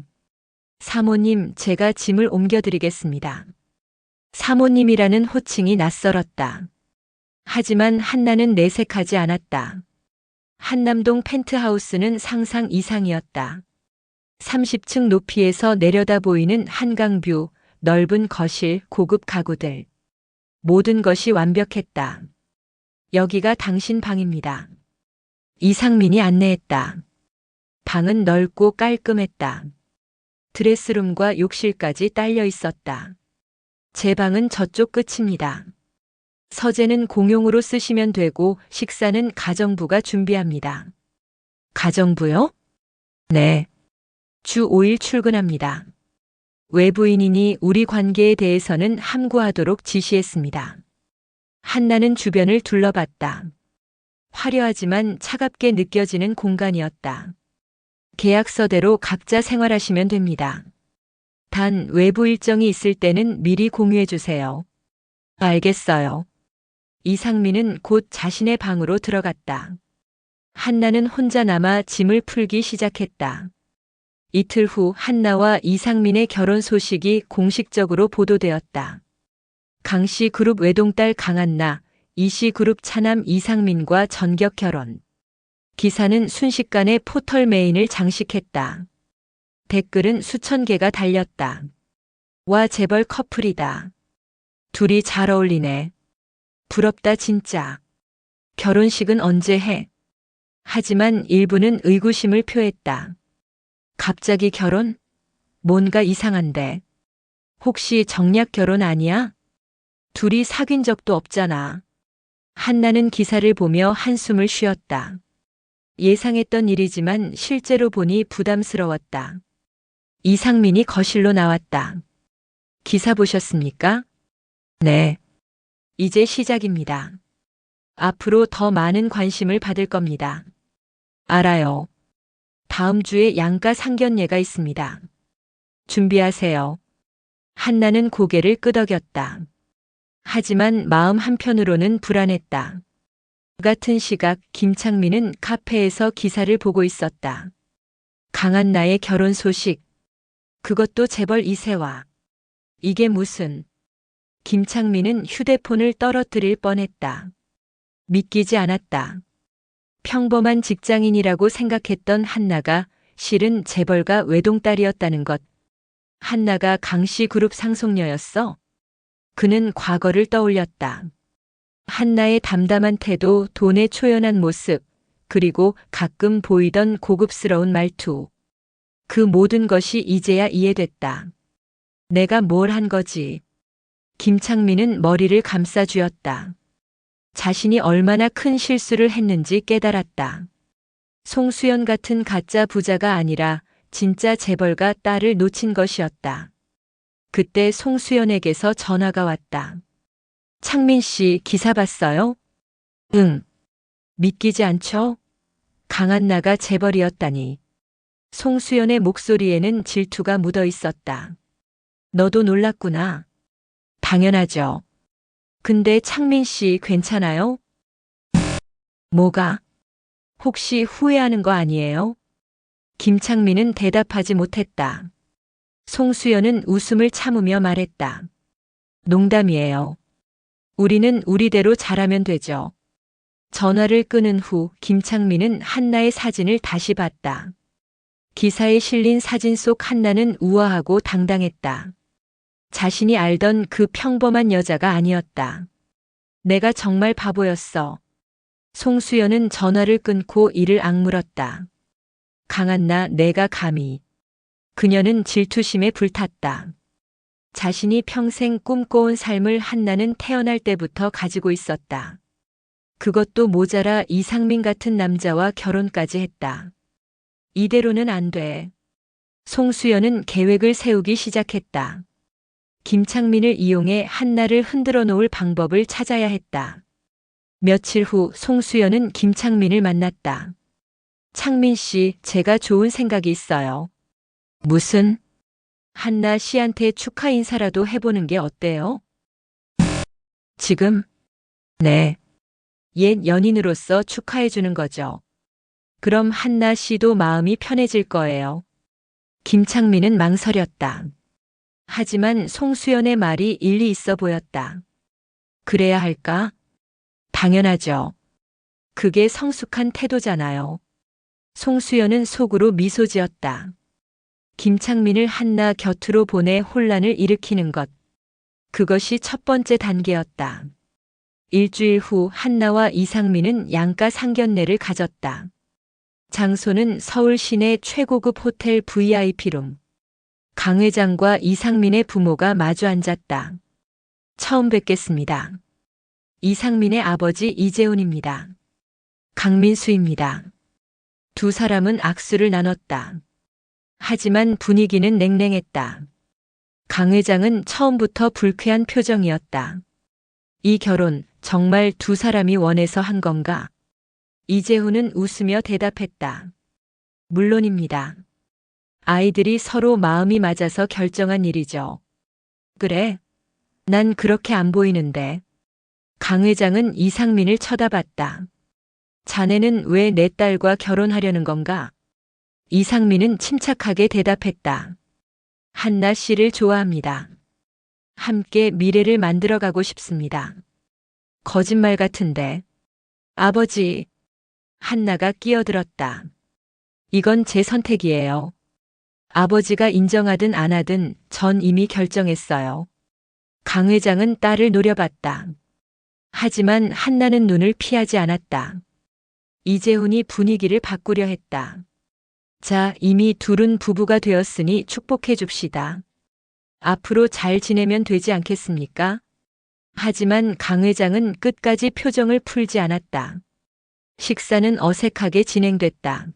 사모님, 제가 짐을 옮겨드리겠습니다. 사모님이라는 호칭이 낯설었다. 하지만 한나는 내색하지 않았다. 한남동 펜트하우스는 상상 이상이었다. 30층 높이에서 내려다 보이는 한강뷰, 넓은 거실, 고급 가구들. 모든 것이 완벽했다. 여기가 당신 방입니다. 이상민이 안내했다. 방은 넓고 깔끔했다. 드레스룸과 욕실까지 딸려 있었다. 제 방은 저쪽 끝입니다. 서재는 공용으로 쓰시면 되고 식사는 가정부가 준비합니다. 가정부요? 네. 주 5일 출근합니다. 외부인이니 우리 관계에 대해서는 함구하도록 지시했습니다. 한나는 주변을 둘러봤다. 화려하지만 차갑게 느껴지는 공간이었다. 계약서대로 각자 생활하시면 됩니다. 단 외부 일정이 있을 때는 미리 공유해 주세요. 알겠어요. 이상민은 곧 자신의 방으로 들어갔다. 한나는 혼자 남아 짐을 풀기 시작했다. 이틀 후 한나와 이상민의 결혼 소식이 공식적으로 보도되었다. 강씨 그룹 외동딸 강한나, 이씨 그룹 차남 이상민과 전격 결혼. 기사는 순식간에 포털 메인을 장식했다. 댓글은 수천 개가 달렸다. 와, 재벌 커플이다. 둘이 잘 어울리네. 부럽다 진짜. 결혼식은 언제 해? 하지만 일부는 의구심을 표했다. 갑자기 결혼? 뭔가 이상한데. 혹시 정략 결혼 아니야? 둘이 사귄 적도 없잖아. 한나는 기사를 보며 한숨을 쉬었다. 예상했던 일이지만 실제로 보니 부담스러웠다. 이상민이 거실로 나왔다. 기사 보셨습니까? 네. 이제 시작입니다. 앞으로 더 많은 관심을 받을 겁니다. 알아요. 다음 주에 양가 상견례가 있습니다. 준비하세요. 한나는 고개를 끄덕였다. 하지만 마음 한편으로는 불안했다. 같은 시각 김창민은 카페에서 기사를 보고 있었다. 강한나의 결혼 소식. 그것도 재벌 이세와. 이게 무슨. 김창민은 휴대폰을 떨어뜨릴 뻔했다. 믿기지 않았다. 평범한 직장인이라고 생각했던 한나가 실은 재벌가 외동딸이었다는 것. 한나가 강씨 그룹 상속녀였어? 그는 과거를 떠올렸다. 한나의 담담한 태도, 돈에 초연한 모습, 그리고 가끔 보이던 고급스러운 말투. 그 모든 것이 이제야 이해됐다. 내가 뭘 한 거지? 김창민은 머리를 감싸쥐었다. 자신이 얼마나 큰 실수를 했는지 깨달았다. 송수연 같은 가짜 부자가 아니라 진짜 재벌가 딸을 놓친 것이었다. 그때 송수연에게서 전화가 왔다. 창민 씨, 기사 봤어요? 응. 믿기지 않죠? 강한나가 재벌이었다니. 송수연의 목소리에는 질투가 묻어 있었다. 너도 놀랐구나. 당연하죠. 근데 창민 씨 괜찮아요? 뭐가? 혹시 후회하는 거 아니에요? 김창민은 대답하지 못했다. 송수연은 웃음을 참으며 말했다. 농담이에요. 우리는 우리대로 잘하면 되죠. 전화를 끊은 후 김창민은 한나의 사진을 다시 봤다. 기사에 실린 사진 속 한나는 우아하고 당당했다. 자신이 알던 그 평범한 여자가 아니었다. 내가 정말 바보였어. 송수연은 전화를 끊고 이를 악물었다. 강한나, 내가 감히. 그녀는 질투심에 불탔다. 자신이 평생 꿈꿔온 삶을 한나는 태어날 때부터 가지고 있었다. 그것도 모자라 이상민 같은 남자와 결혼까지 했다. 이대로는 안 돼. 송수연은 계획을 세우기 시작했다. 김창민을 이용해 한나를 흔들어 놓을 방법을 찾아야 했다. 며칠 후 송수연은 김창민을 만났다. 창민 씨, 제가 좋은 생각이 있어요. 무슨? 한나 씨한테 축하 인사라도 해보는 게 어때요? 지금? 네. 옛 연인으로서 축하해주는 거죠. 그럼 한나 씨도 마음이 편해질 거예요. 김창민은 망설였다. 하지만 송수연의 말이 일리 있어 보였다. 그래야 할까? 당연하죠. 그게 성숙한 태도잖아요. 송수연은 속으로 미소 지었다. 김창민을 한나 곁으로 보내 혼란을 일으키는 것. 그것이 첫 번째 단계였다. 일주일 후 한나와 이상민은 양가 상견례를 가졌다. 장소는 서울 시내 최고급 호텔 VIP룸. 강 회장과 이상민의 부모가 마주 앉았다. 처음 뵙겠습니다. 이상민의 아버지 이재훈입니다. 강민수입니다. 두 사람은 악수를 나눴다. 하지만 분위기는 냉랭했다. 강 회장은 처음부터 불쾌한 표정이었다. 이 결혼 정말 두 사람이 원해서 한 건가? 이재훈은 웃으며 대답했다. 물론입니다. 아이들이 서로 마음이 맞아서 결정한 일이죠. 그래? 난 그렇게 안 보이는데. 강 회장은 이상민을 쳐다봤다. 자네는 왜 내 딸과 결혼하려는 건가? 이상민은 침착하게 대답했다. 한나 씨를 좋아합니다. 함께 미래를 만들어가고 싶습니다. 거짓말 같은데. 아버지, 한나가 끼어들었다. 이건 제 선택이에요. 아버지가 인정하든 안 하든 전 이미 결정했어요. 강 회장은 딸을 노려봤다. 하지만 한나는 눈을 피하지 않았다. 이재훈이 분위기를 바꾸려 했다. 자, 이미 둘은 부부가 되었으니 축복해 줍시다. 앞으로 잘 지내면 되지 않겠습니까? 하지만 강 회장은 끝까지 표정을 풀지 않았다. 식사는 어색하게 진행됐다.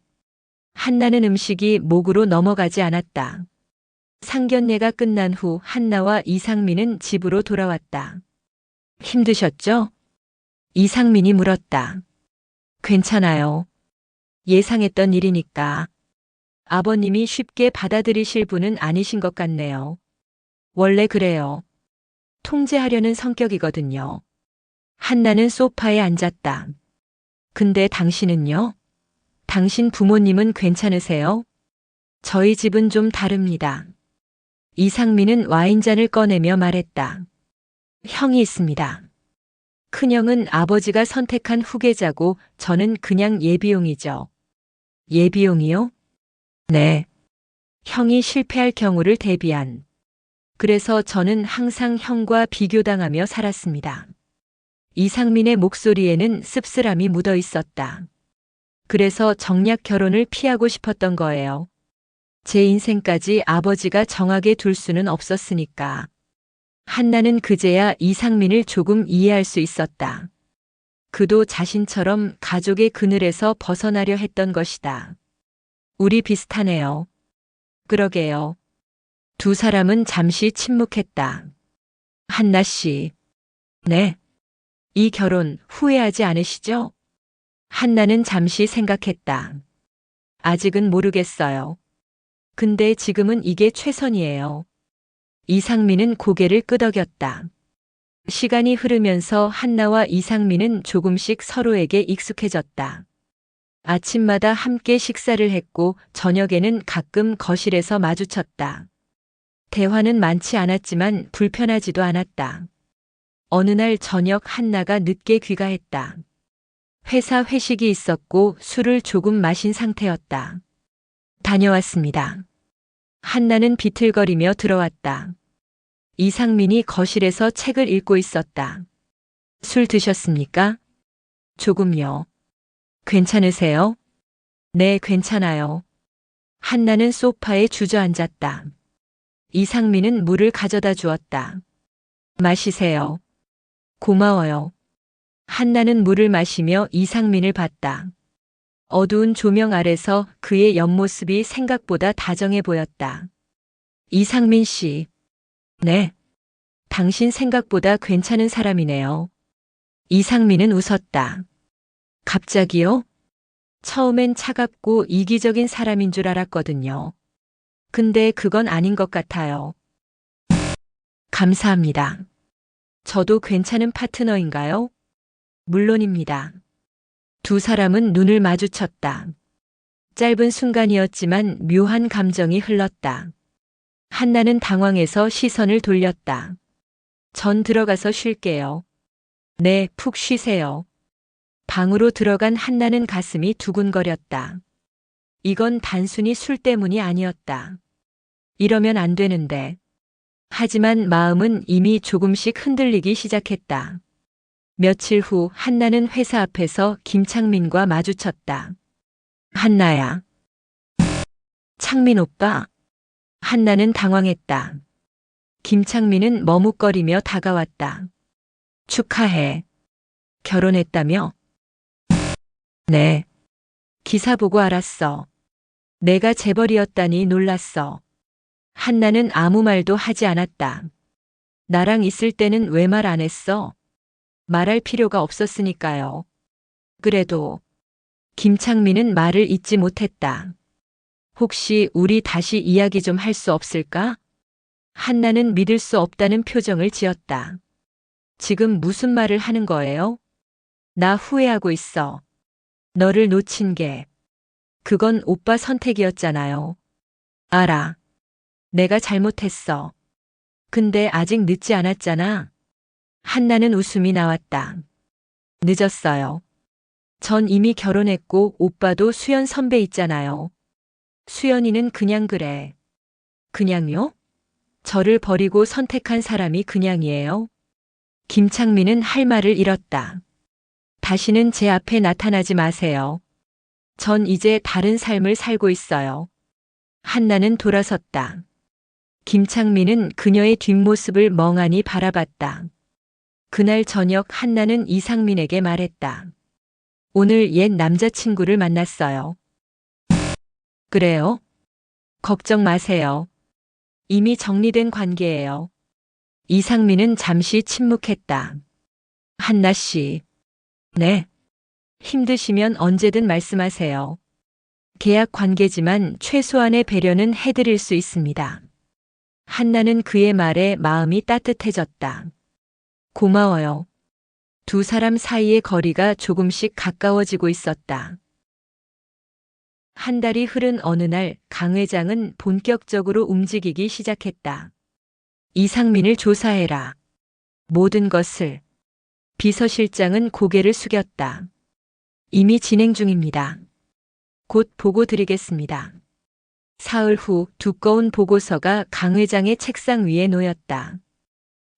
한나는 음식이 목으로 넘어가지 않았다. 상견례가 끝난 후 한나와 이상민은 집으로 돌아왔다. 힘드셨죠? 이상민이 물었다. 괜찮아요. 예상했던 일이니까. 아버님이 쉽게 받아들이실 분은 아니신 것 같네요. 원래 그래요. 통제하려는 성격이거든요. 한나는 소파에 앉았다. 근데 당신은요? 당신 부모님은 괜찮으세요? 저희 집은 좀 다릅니다. 이상민은 와인잔을 꺼내며 말했다. 형이 있습니다. 큰형은 아버지가 선택한 후계자고 저는 그냥 예비용이죠. 예비용이요? 네. 형이 실패할 경우를 대비한. 그래서 저는 항상 형과 비교당하며 살았습니다. 이상민의 목소리에는 씁쓸함이 묻어 있었다. 그래서 정략 결혼을 피하고 싶었던 거예요. 제 인생까지 아버지가 정하게 둘 수는 없었으니까. 한나는 그제야 이상민을 조금 이해할 수 있었다. 그도 자신처럼 가족의 그늘에서 벗어나려 했던 것이다. 우리 비슷하네요. 그러게요. 두 사람은 잠시 침묵했다. 한나 씨. 네. 이 결혼 후회하지 않으시죠? 한나는 잠시 생각했다. 아직은 모르겠어요. 근데 지금은 이게 최선이에요. 이상민은 고개를 끄덕였다. 시간이 흐르면서 한나와 이상민은 조금씩 서로에게 익숙해졌다. 아침마다 함께 식사를 했고 저녁에는 가끔 거실에서 마주쳤다. 대화는 많지 않았지만 불편하지도 않았다. 어느 날 저녁 한나가 늦게 귀가했다. 회사 회식이 있었고 술을 조금 마신 상태였다. 다녀왔습니다. 한나는 비틀거리며 들어왔다. 이상민이 거실에서 책을 읽고 있었다. 술 드셨습니까? 조금요. 괜찮으세요? 네, 괜찮아요. 한나는 소파에 주저앉았다. 이상민은 물을 가져다 주었다. 마시세요. 고마워요. 한나는 물을 마시며 이상민을 봤다. 어두운 조명 아래서 그의 옆모습이 생각보다 다정해 보였다. 이상민 씨. 네. 당신 생각보다 괜찮은 사람이네요. 이상민은 웃었다. 갑자기요? 처음엔 차갑고 이기적인 사람인 줄 알았거든요. 근데 그건 아닌 것 같아요. 감사합니다. 저도 괜찮은 파트너인가요? 물론입니다. 두 사람은 눈을 마주쳤다. 짧은 순간이었지만 묘한 감정이 흘렀다. 한나는 당황해서 시선을 돌렸다. 전 들어가서 쉴게요. 네, 푹 쉬세요. 방으로 들어간 한나는 가슴이 두근거렸다. 이건 단순히 술 때문이 아니었다. 이러면 안 되는데. 하지만 마음은 이미 조금씩 흔들리기 시작했다. 며칠 후 한나는 회사 앞에서 김창민과 마주쳤다. 한나야. 창민 오빠. 한나는 당황했다. 김창민은 머뭇거리며 다가왔다. 축하해. 결혼했다며? 네. 기사 보고 알았어. 내가 재벌이었다니 놀랐어. 한나는 아무 말도 하지 않았다. 나랑 있을 때는 왜 말 안 했어? 말할 필요가 없었으니까요. 그래도 김창민은 말을 잇지 못했다. 혹시 우리 다시 이야기 좀 할 수 없을까? 한나는 믿을 수 없다는 표정을 지었다. 지금 무슨 말을 하는 거예요? 나 후회하고 있어. 너를 놓친 게. 그건 오빠 선택이었잖아요. 알아. 내가 잘못했어. 근데 아직 늦지 않았잖아. 한나는 웃음이 나왔다. 늦었어요. 전 이미 결혼했고 오빠도 수연 선배 있잖아요. 수연이는 그냥 그래. 그냥요? 저를 버리고 선택한 사람이 그냥이에요? 김창민은 할 말을 잃었다. 다시는 제 앞에 나타나지 마세요. 전 이제 다른 삶을 살고 있어요. 한나는 돌아섰다. 김창민은 그녀의 뒷모습을 멍하니 바라봤다. 그날 저녁 한나는 이상민에게 말했다. 오늘 옛 남자친구를 만났어요. 그래요? 걱정 마세요. 이미 정리된 관계예요. 이상민은 잠시 침묵했다. 한나 씨. 네. 힘드시면 언제든 말씀하세요. 계약 관계지만 최소한의 배려는 해드릴 수 있습니다. 한나는 그의 말에 마음이 따뜻해졌다. 고마워요. 두 사람 사이의 거리가 조금씩 가까워지고 있었다. 한 달이 흐른 어느 날 강 회장은 본격적으로 움직이기 시작했다. 이상민을 조사해라. 모든 것을. 비서실장은 고개를 숙였다. 이미 진행 중입니다. 곧 보고 드리겠습니다. 사흘 후 두꺼운 보고서가 강 회장의 책상 위에 놓였다.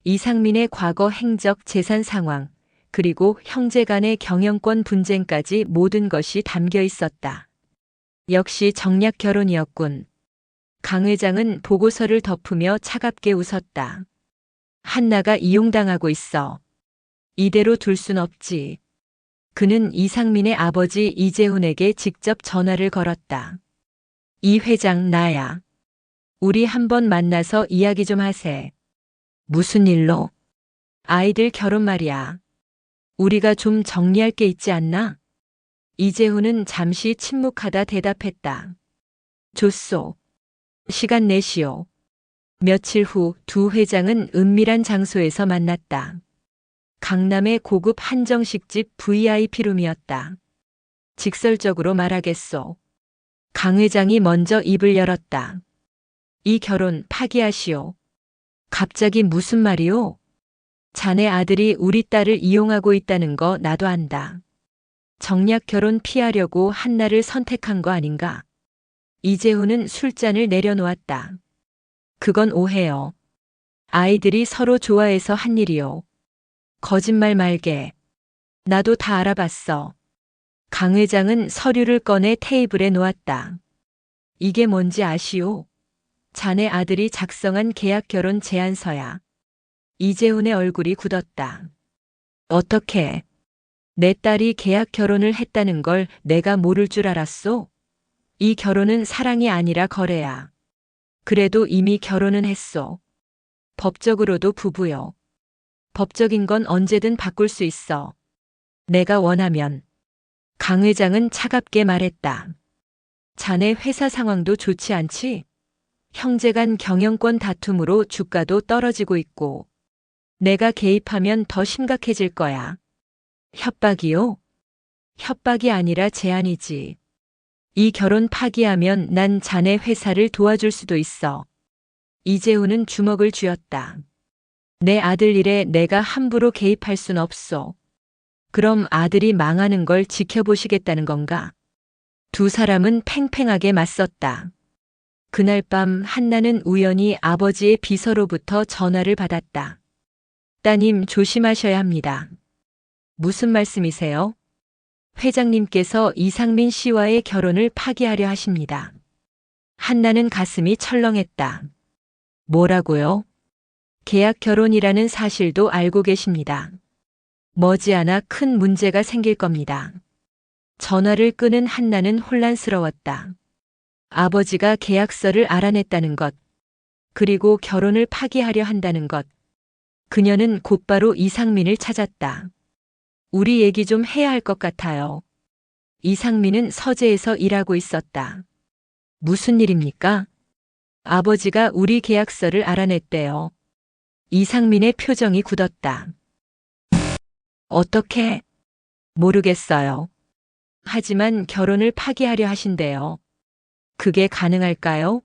이상민의 과거 행적 재산 상황, 그리고 형제 간의 경영권 분쟁까지 모든 것이 담겨 있었다. 역시 정략 결혼이었군. 강 회장은 보고서를 덮으며 차갑게 웃었다. 한나가 이용당하고 있어. 이대로 둘 순 없지. 그는 이상민의 아버지 이재훈에게 직접 전화를 걸었다. 이 회장 나야. 우리 한번 만나서 이야기 좀 하세. 무슨 일로? 아이들 결혼 말이야. 우리가 좀 정리할 게 있지 않나? 이재훈은 잠시 침묵하다 대답했다. 좋소. 시간 내시오. 며칠 후 두 회장은 은밀한 장소에서 만났다. 강남의 고급 한정식집 VIP룸이었다. 직설적으로 말하겠소. 강 회장이 먼저 입을 열었다. 이 결혼 파기하시오. 갑자기 무슨 말이오? 자네 아들이 우리 딸을 이용하고 있다는 거 나도 안다. 정략 결혼 피하려고 한나를 선택한 거 아닌가? 이재훈은 술잔을 내려놓았다. 그건 오해요. 아이들이 서로 좋아해서 한 일이요. 거짓말 말게. 나도 다 알아봤어. 강 회장은 서류를 꺼내 테이블에 놓았다. 이게 뭔지 아시오? 자네 아들이 작성한 계약 결혼 제안서야. 이재훈의 얼굴이 굳었다. 어떻게? 내 딸이 계약 결혼을 했다는 걸 내가 모를 줄 알았소? 이 결혼은 사랑이 아니라 거래야. 그래도 이미 결혼은 했소. 법적으로도 부부요. 법적인 건 언제든 바꿀 수 있어. 내가 원하면. 강 회장은 차갑게 말했다. 자네 회사 상황도 좋지 않지? 형제 간 경영권 다툼으로 주가도 떨어지고 있고. 내가 개입하면 더 심각해질 거야. 협박이요? 협박이 아니라 제안이지. 이 결혼 파기하면 난 자네 회사를 도와줄 수도 있어. 이재훈은 주먹을 쥐었다. 내 아들 일에 내가 함부로 개입할 순 없어. 그럼 아들이 망하는 걸 지켜보시겠다는 건가? 두 사람은 팽팽하게 맞섰다. 그날 밤 한나는 우연히 아버지의 비서로부터 전화를 받았다. 따님 조심하셔야 합니다. 무슨 말씀이세요? 회장님께서 이상민 씨와의 결혼을 파기하려 하십니다. 한나는 가슴이 철렁했다. 뭐라고요? 계약 결혼이라는 사실도 알고 계십니다. 머지않아 큰 문제가 생길 겁니다. 전화를 끄는 한나는 혼란스러웠다. 아버지가 계약서를 알아냈다는 것, 그리고 결혼을 파기하려 한다는 것. 그녀는 곧바로 이상민을 찾았다. 우리 얘기 좀 해야 할 것 같아요. 이상민은 서재에서 일하고 있었다. 무슨 일입니까? 아버지가 우리 계약서를 알아냈대요. 이상민의 표정이 굳었다. 어떻게? 모르겠어요. 하지만 결혼을 파기하려 하신대요. 그게 가능할까요?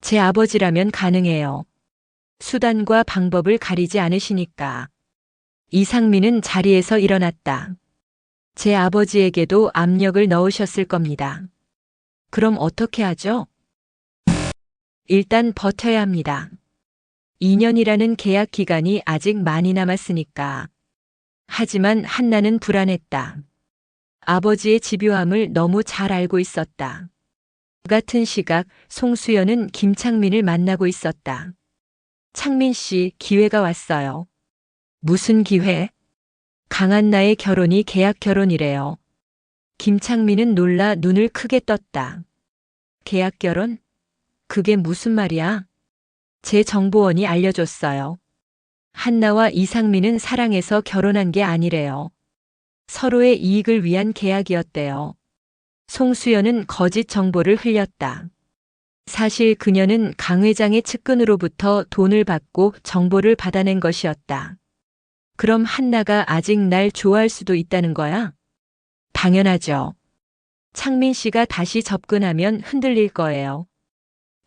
제 아버지라면 가능해요. 수단과 방법을 가리지 않으시니까. 이상민은 자리에서 일어났다. 제 아버지에게도 압력을 넣으셨을 겁니다. 그럼 어떻게 하죠? 일단 버텨야 합니다. 2년이라는 계약 기간이 아직 많이 남았으니까. 하지만 한나는 불안했다. 아버지의 집요함을 너무 잘 알고 있었다. 그 같은 시각 송수연은 김창민을 만나고 있었다. 창민 씨, 기회가 왔어요. 무슨 기회? 강한나의 결혼이 계약 결혼이래요. 김창민은 놀라 눈을 크게 떴다. 계약 결혼? 그게 무슨 말이야? 제 정보원이 알려줬어요. 한나와 이상민은 사랑해서 결혼한 게 아니래요. 서로의 이익을 위한 계약이었대요. 송수연은 거짓 정보를 흘렸다. 사실 그녀는 강 회장의 측근으로부터 돈을 받고 정보를 받아낸 것이었다. 그럼 한나가 아직 날 좋아할 수도 있다는 거야? 당연하죠. 창민 씨가 다시 접근하면 흔들릴 거예요.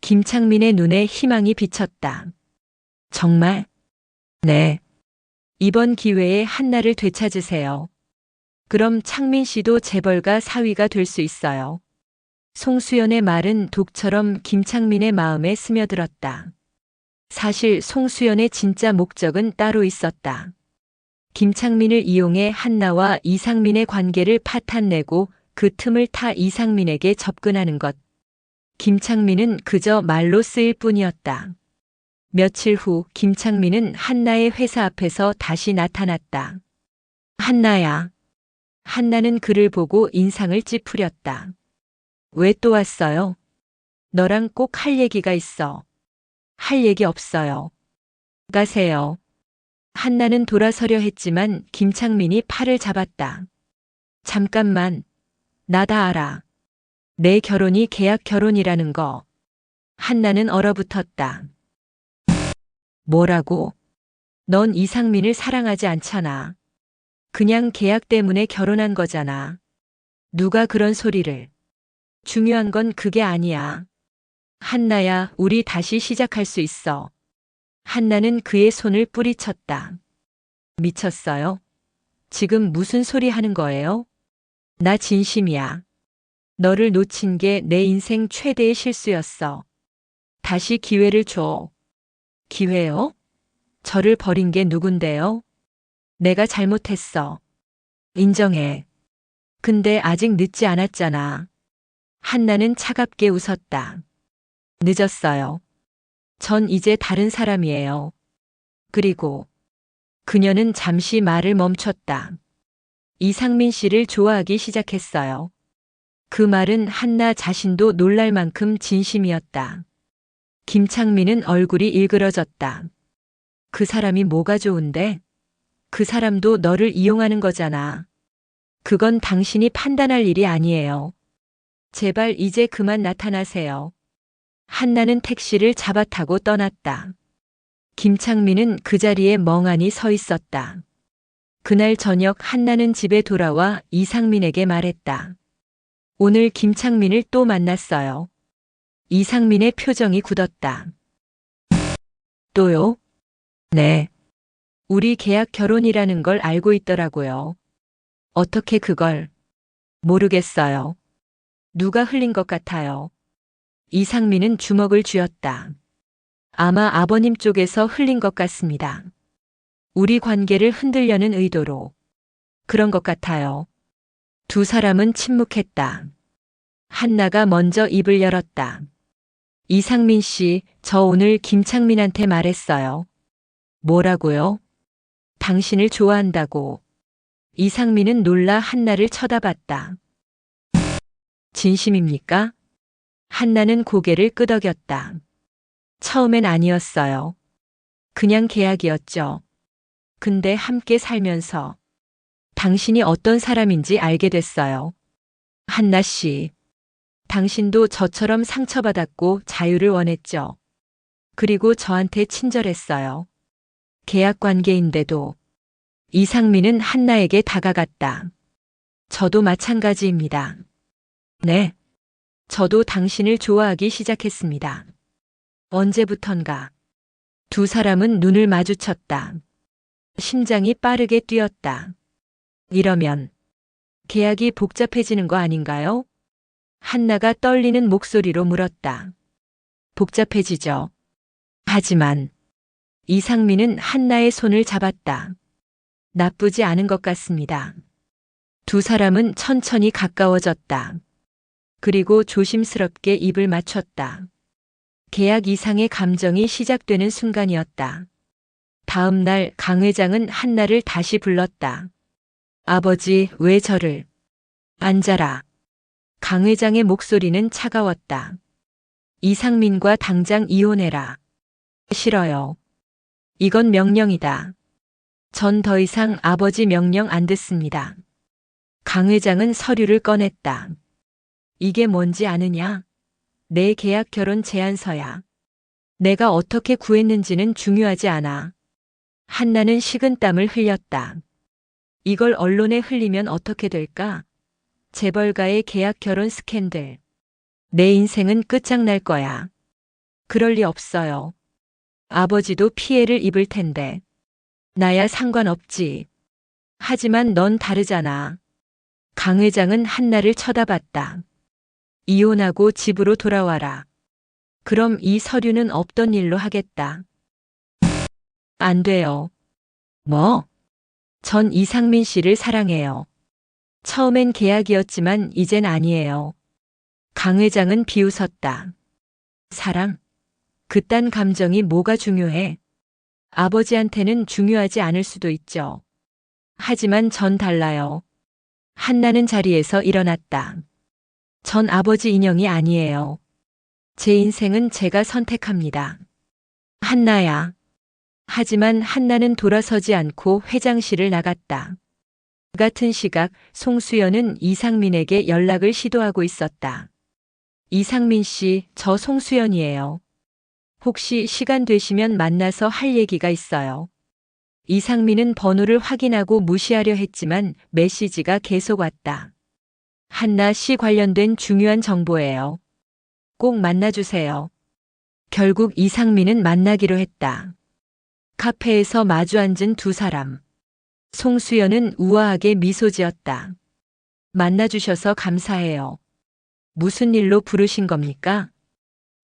김창민의 눈에 희망이 비쳤다. 정말? 네. 이번 기회에 한나를 되찾으세요. 그럼 창민 씨도 재벌가 사위가 될 수 있어요. 송수연의 말은 독처럼 김창민의 마음에 스며들었다. 사실 송수연의 진짜 목적은 따로 있었다. 김창민을 이용해 한나와 이상민의 관계를 파탄내고 그 틈을 타 이상민에게 접근하는 것. 김창민은 그저 말로 쓰일 뿐이었다. 며칠 후 김창민은 한나의 회사 앞에서 다시 나타났다. 한나야. 한나는 그를 보고 인상을 찌푸렸다. 왜 또 왔어요? 너랑 꼭 할 얘기가 있어. 할 얘기 없어요. 가세요. 한나는 돌아서려 했지만 김창민이 팔을 잡았다. 잠깐만. 나 다 알아. 내 결혼이 계약 결혼이라는 거. 한나는 얼어붙었다. 뭐라고? 넌 이상민을 사랑하지 않잖아. 그냥 계약 때문에 결혼한 거잖아. 누가 그런 소리를. 중요한 건 그게 아니야. 한나야, 우리 다시 시작할 수 있어. 한나는 그의 손을 뿌리쳤다. 미쳤어요? 지금 무슨 소리 하는 거예요? 나 진심이야. 너를 놓친 게 내 인생 최대의 실수였어. 다시 기회를 줘. 기회요? 저를 버린 게 누군데요? 내가 잘못했어. 인정해. 근데 아직 늦지 않았잖아. 한나는 차갑게 웃었다. 늦었어요. 전 이제 다른 사람이에요. 그리고 그녀는 잠시 말을 멈췄다. 이상민 씨를 좋아하기 시작했어요. 그 말은 한나 자신도 놀랄 만큼 진심이었다. 김창민은 얼굴이 일그러졌다. 그 사람이 뭐가 좋은데? 그 사람도 너를 이용하는 거잖아. 그건 당신이 판단할 일이 아니에요. 제발 이제 그만 나타나세요. 한나는 택시를 잡아타고 떠났다. 김창민은 그 자리에 멍하니 서 있었다. 그날 저녁 한나는 집에 돌아와 이상민에게 말했다. 오늘 김창민을 또 만났어요. 이상민의 표정이 굳었다. 또요? 네. 우리 계약 결혼이라는 걸 알고 있더라고요. 어떻게 그걸? 모르겠어요. 누가 흘린 것 같아요. 이상민은 주먹을 쥐었다. 아마 아버님 쪽에서 흘린 것 같습니다. 우리 관계를 흔들려는 의도로. 그런 것 같아요. 두 사람은 침묵했다. 한나가 먼저 입을 열었다. 이상민 씨, 저 오늘 김창민한테 말했어요. 뭐라고요? 당신을 좋아한다고. 이상민은 놀라 한나를 쳐다봤다. 진심입니까? 한나는 고개를 끄덕였다. 처음엔 아니었어요. 그냥 계약이었죠. 근데 함께 살면서 당신이 어떤 사람인지 알게 됐어요. 한나 씨, 당신도 저처럼 상처받았고 자유를 원했죠. 그리고 저한테 친절했어요. 계약 관계인데도. 이상민은 한나에게 다가갔다. 저도 마찬가지입니다. 네. 저도 당신을 좋아하기 시작했습니다. 언제부턴가. 두 사람은 눈을 마주쳤다. 심장이 빠르게 뛰었다. 이러면 계약이 복잡해지는 거 아닌가요? 한나가 떨리는 목소리로 물었다. 복잡해지죠. 하지만 이상민은 한나의 손을 잡았다. 나쁘지 않은 것 같습니다. 두 사람은 천천히 가까워졌다. 그리고 조심스럽게 입을 맞췄다. 계약 이상의 감정이 시작되는 순간이었다. 다음 날 강 회장은 한나를 다시 불렀다. 아버지, 왜 저를? 앉아라. 강 회장의 목소리는 차가웠다. 이상민과 당장 이혼해라. 싫어요. 이건 명령이다. 전 더 이상 아버지 명령 안 듣습니다. 강 회장은 서류를 꺼냈다. 이게 뭔지 아느냐? 내 계약 결혼 제안서야. 내가 어떻게 구했는지는 중요하지 않아. 한나는 식은땀을 흘렸다. 이걸 언론에 흘리면 어떻게 될까? 재벌가의 계약 결혼 스캔들. 내 인생은 끝장날 거야. 그럴 리 없어요. 아버지도 피해를 입을 텐데. 나야 상관없지. 하지만 넌 다르잖아. 강 회장은 한나를 쳐다봤다. 이혼하고 집으로 돌아와라. 그럼 이 서류는 없던 일로 하겠다. 안 돼요. 뭐? 전 이상민 씨를 사랑해요. 처음엔 계약이었지만 이젠 아니에요. 강 회장은 비웃었다. 사랑? 그딴 감정이 뭐가 중요해? 아버지한테는 중요하지 않을 수도 있죠. 하지만 전 달라요. 한나는 자리에서 일어났다. 전 아버지 인형이 아니에요. 제 인생은 제가 선택합니다. 한나야. 하지만 한나는 돌아서지 않고 회장실을 나갔다. 같은 시각 송수연은 이상민에게 연락을 시도하고 있었다. 이상민 씨, 저 송수연이에요. 혹시 시간 되시면 만나서 할 얘기가 있어요. 이상민은 번호를 확인하고 무시하려 했지만 메시지가 계속 왔다. 한나 씨 관련된 중요한 정보예요. 꼭 만나주세요. 결국 이상민은 만나기로 했다. 카페에서 마주 앉은 두 사람. 송수연은 우아하게 미소 지었다. 만나주셔서 감사해요. 무슨 일로 부르신 겁니까?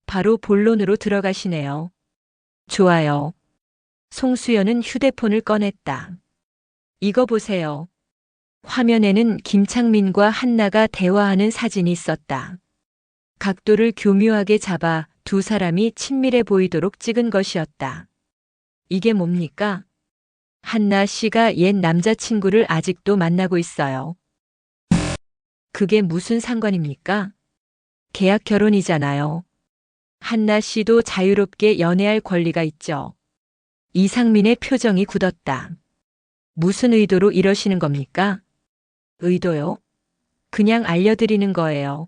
바로 본론으로 들어가시네요. 좋아요. 송수연은 휴대폰을 꺼냈다. 이거 보세요. 화면에는 김창민과 한나가 대화하는 사진이 있었다. 각도를 교묘하게 잡아 두 사람이 친밀해 보이도록 찍은 것이었다. 이게 뭡니까? 한나 씨가 옛 남자친구를 아직도 만나고 있어요. 그게 무슨 상관입니까? 계약 결혼이잖아요. 한나 씨도 자유롭게 연애할 권리가 있죠. 이상민의 표정이 굳었다. 무슨 의도로 이러시는 겁니까? 의도요? 그냥 알려드리는 거예요.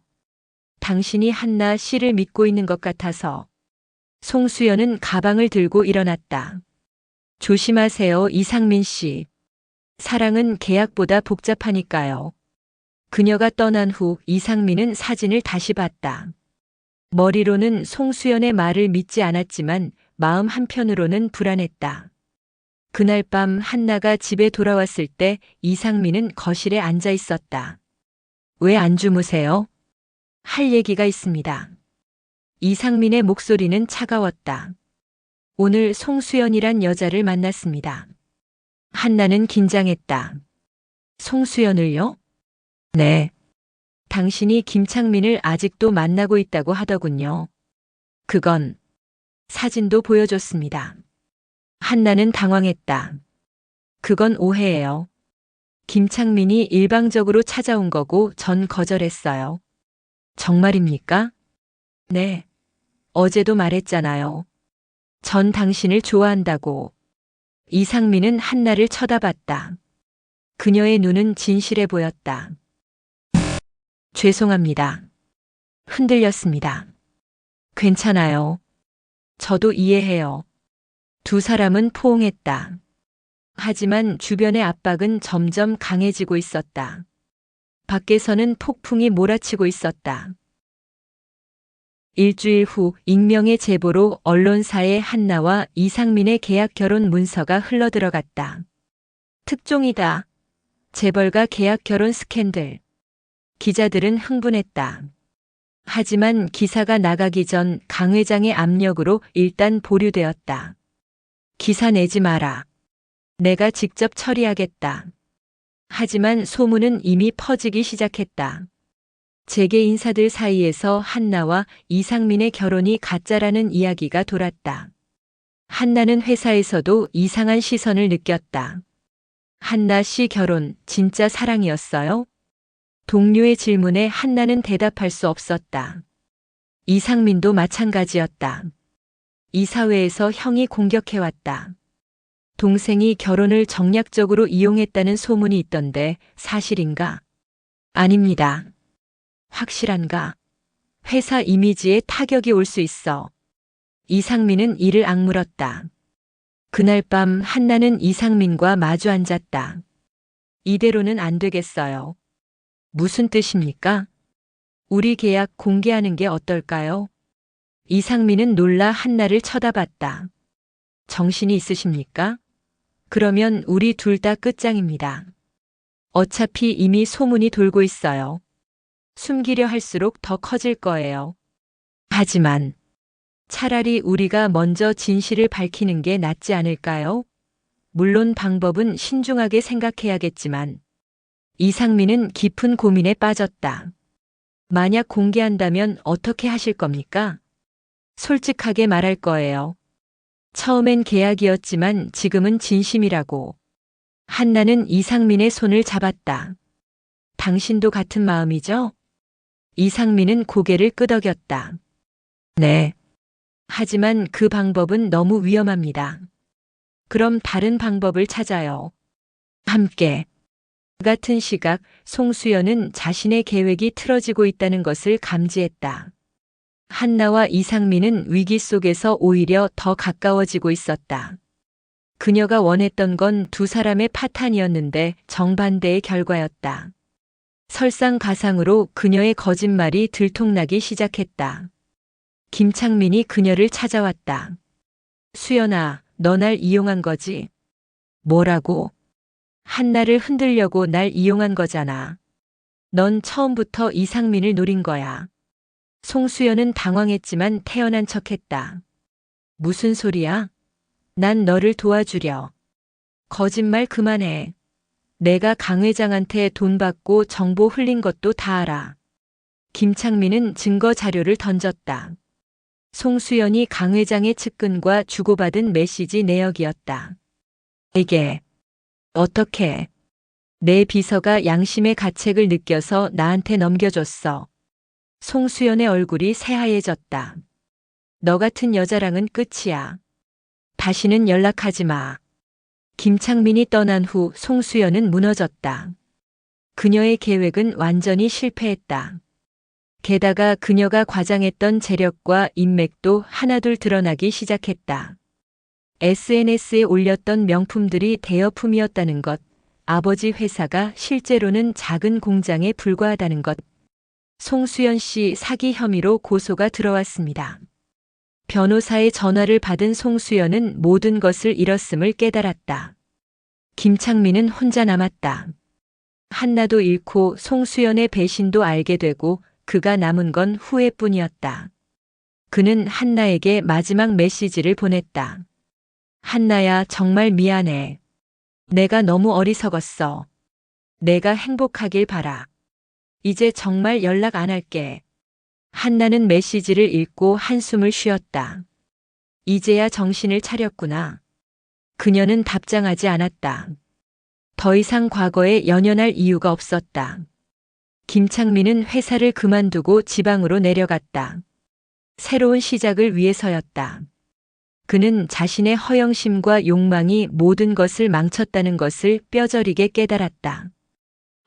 당신이 한나 씨를 믿고 있는 것 같아서. 송수연은 가방을 들고 일어났다. 조심하세요, 이상민 씨. 사랑은 계약보다 복잡하니까요. 그녀가 떠난 후 이상민은 사진을 다시 봤다. 머리로는 송수연의 말을 믿지 않았지만 마음 한편으로는 불안했다. 그날 밤 한나가 집에 돌아왔을 때 이상민은 거실에 앉아 있었다. 왜 안 주무세요? 할 얘기가 있습니다. 이상민의 목소리는 차가웠다. 오늘 송수연이란 여자를 만났습니다. 한나는 긴장했다. 송수연을요? 네. 당신이 김창민을 아직도 만나고 있다고 하더군요. 그건 사진도 보여줬습니다. 한나는 당황했다. 그건 오해예요. 김창민이 일방적으로 찾아온 거고 전 거절했어요. 정말입니까? 네. 어제도 말했잖아요. 전 당신을 좋아한다고. 이상민은 한나를 쳐다봤다. 그녀의 눈은 진실해 보였다. 죄송합니다. 흔들렸습니다. 괜찮아요. 저도 이해해요. 두 사람은 포옹했다. 하지만 주변의 압박은 점점 강해지고 있었다. 밖에서는 폭풍이 몰아치고 있었다. 일주일 후 익명의 제보로 언론사에 한나와 이상민의 계약 결혼 문서가 흘러들어갔다. 특종이다. 재벌가 계약 결혼 스캔들. 기자들은 흥분했다. 하지만 기사가 나가기 전 강 회장의 압력으로 일단 보류되었다. 기사 내지 마라. 내가 직접 처리하겠다. 하지만 소문은 이미 퍼지기 시작했다. 재계 인사들 사이에서 한나와 이상민의 결혼이 가짜라는 이야기가 돌았다. 한나는 회사에서도 이상한 시선을 느꼈다. 한나 씨 결혼 진짜 사랑이었어요? 동료의 질문에 한나는 대답할 수 없었다. 이상민도 마찬가지였다. 이사회에서 형이 공격해왔다. 동생이 결혼을 정략적으로 이용했다는 소문이 있던데 사실인가? 아닙니다. 확실한가? 회사 이미지에 타격이 올 수 있어. 이상민은 이를 악물었다. 그날 밤 한나는 이상민과 마주 앉았다. 이대로는 안 되겠어요. 무슨 뜻입니까? 우리 계약 공개하는 게 어떨까요? 이상민은 놀라 한나를 쳐다봤다. 정신이 있으십니까? 그러면 우리 둘 다 끝장입니다. 어차피 이미 소문이 돌고 있어요. 숨기려 할수록 더 커질 거예요. 하지만 차라리 우리가 먼저 진실을 밝히는 게 낫지 않을까요? 물론 방법은 신중하게 생각해야겠지만 이상민은 깊은 고민에 빠졌다. 만약 공개한다면 어떻게 하실 겁니까? 솔직하게 말할 거예요. 처음엔 계약이었지만 지금은 진심이라고. 한나는 이상민의 손을 잡았다. 당신도 같은 마음이죠? 이상민은 고개를 끄덕였다. 네. 하지만 그 방법은 너무 위험합니다. 그럼 다른 방법을 찾아요. 함께. 같은 시각 송수연은 자신의 계획이 틀어지고 있다는 것을 감지했다. 한나와 이상민은 위기 속에서 오히려 더 가까워지고 있었다. 그녀가 원했던 건 두 사람의 파탄이었는데 정반대의 결과였다. 설상가상으로 그녀의 거짓말이 들통나기 시작했다. 김창민이 그녀를 찾아왔다. 수연아, 너 날 이용한 거지? 뭐라고? 한나를 흔들려고 날 이용한 거잖아. 넌 처음부터 이상민을 노린 거야. 송수연은 당황했지만 태연한 척했다. 무슨 소리야? 난 너를 도와주려. 거짓말 그만해. 내가 강 회장한테 돈 받고 정보 흘린 것도 다 알아. 김창민은 증거 자료를 던졌다. 송수연이 강 회장의 측근과 주고받은 메시지 내역이었다. 이게 어떻게? 내 비서가 양심의 가책을 느껴서 나한테 넘겨줬어. 송수연의 얼굴이 새하얘졌다. 너 같은 여자랑은 끝이야. 다시는 연락하지 마. 김창민이 떠난 후 송수연은 무너졌다. 그녀의 계획은 완전히 실패했다. 게다가 그녀가 과장했던 재력과 인맥도 하나둘 드러나기 시작했다. SNS에 올렸던 명품들이 대여품이었다는 것, 아버지 회사가 실제로는 작은 공장에 불과하다는 것. 송수연 씨 사기 혐의로 고소가 들어왔습니다. 변호사의 전화를 받은 송수연은 모든 것을 잃었음을 깨달았다. 김창민은 혼자 남았다. 한나도 잃고 송수연의 배신도 알게 되고 그가 남은 건 후회뿐이었다. 그는 한나에게 마지막 메시지를 보냈다. 한나야, 정말 미안해. 내가 너무 어리석었어. 내가 행복하길 바라. 이제 정말 연락 안 할게. 한나는 메시지를 읽고 한숨을 쉬었다. 이제야 정신을 차렸구나. 그녀는 답장하지 않았다. 더 이상 과거에 연연할 이유가 없었다. 김창민은 회사를 그만두고 지방으로 내려갔다. 새로운 시작을 위해서였다. 그는 자신의 허영심과 욕망이 모든 것을 망쳤다는 것을 뼈저리게 깨달았다.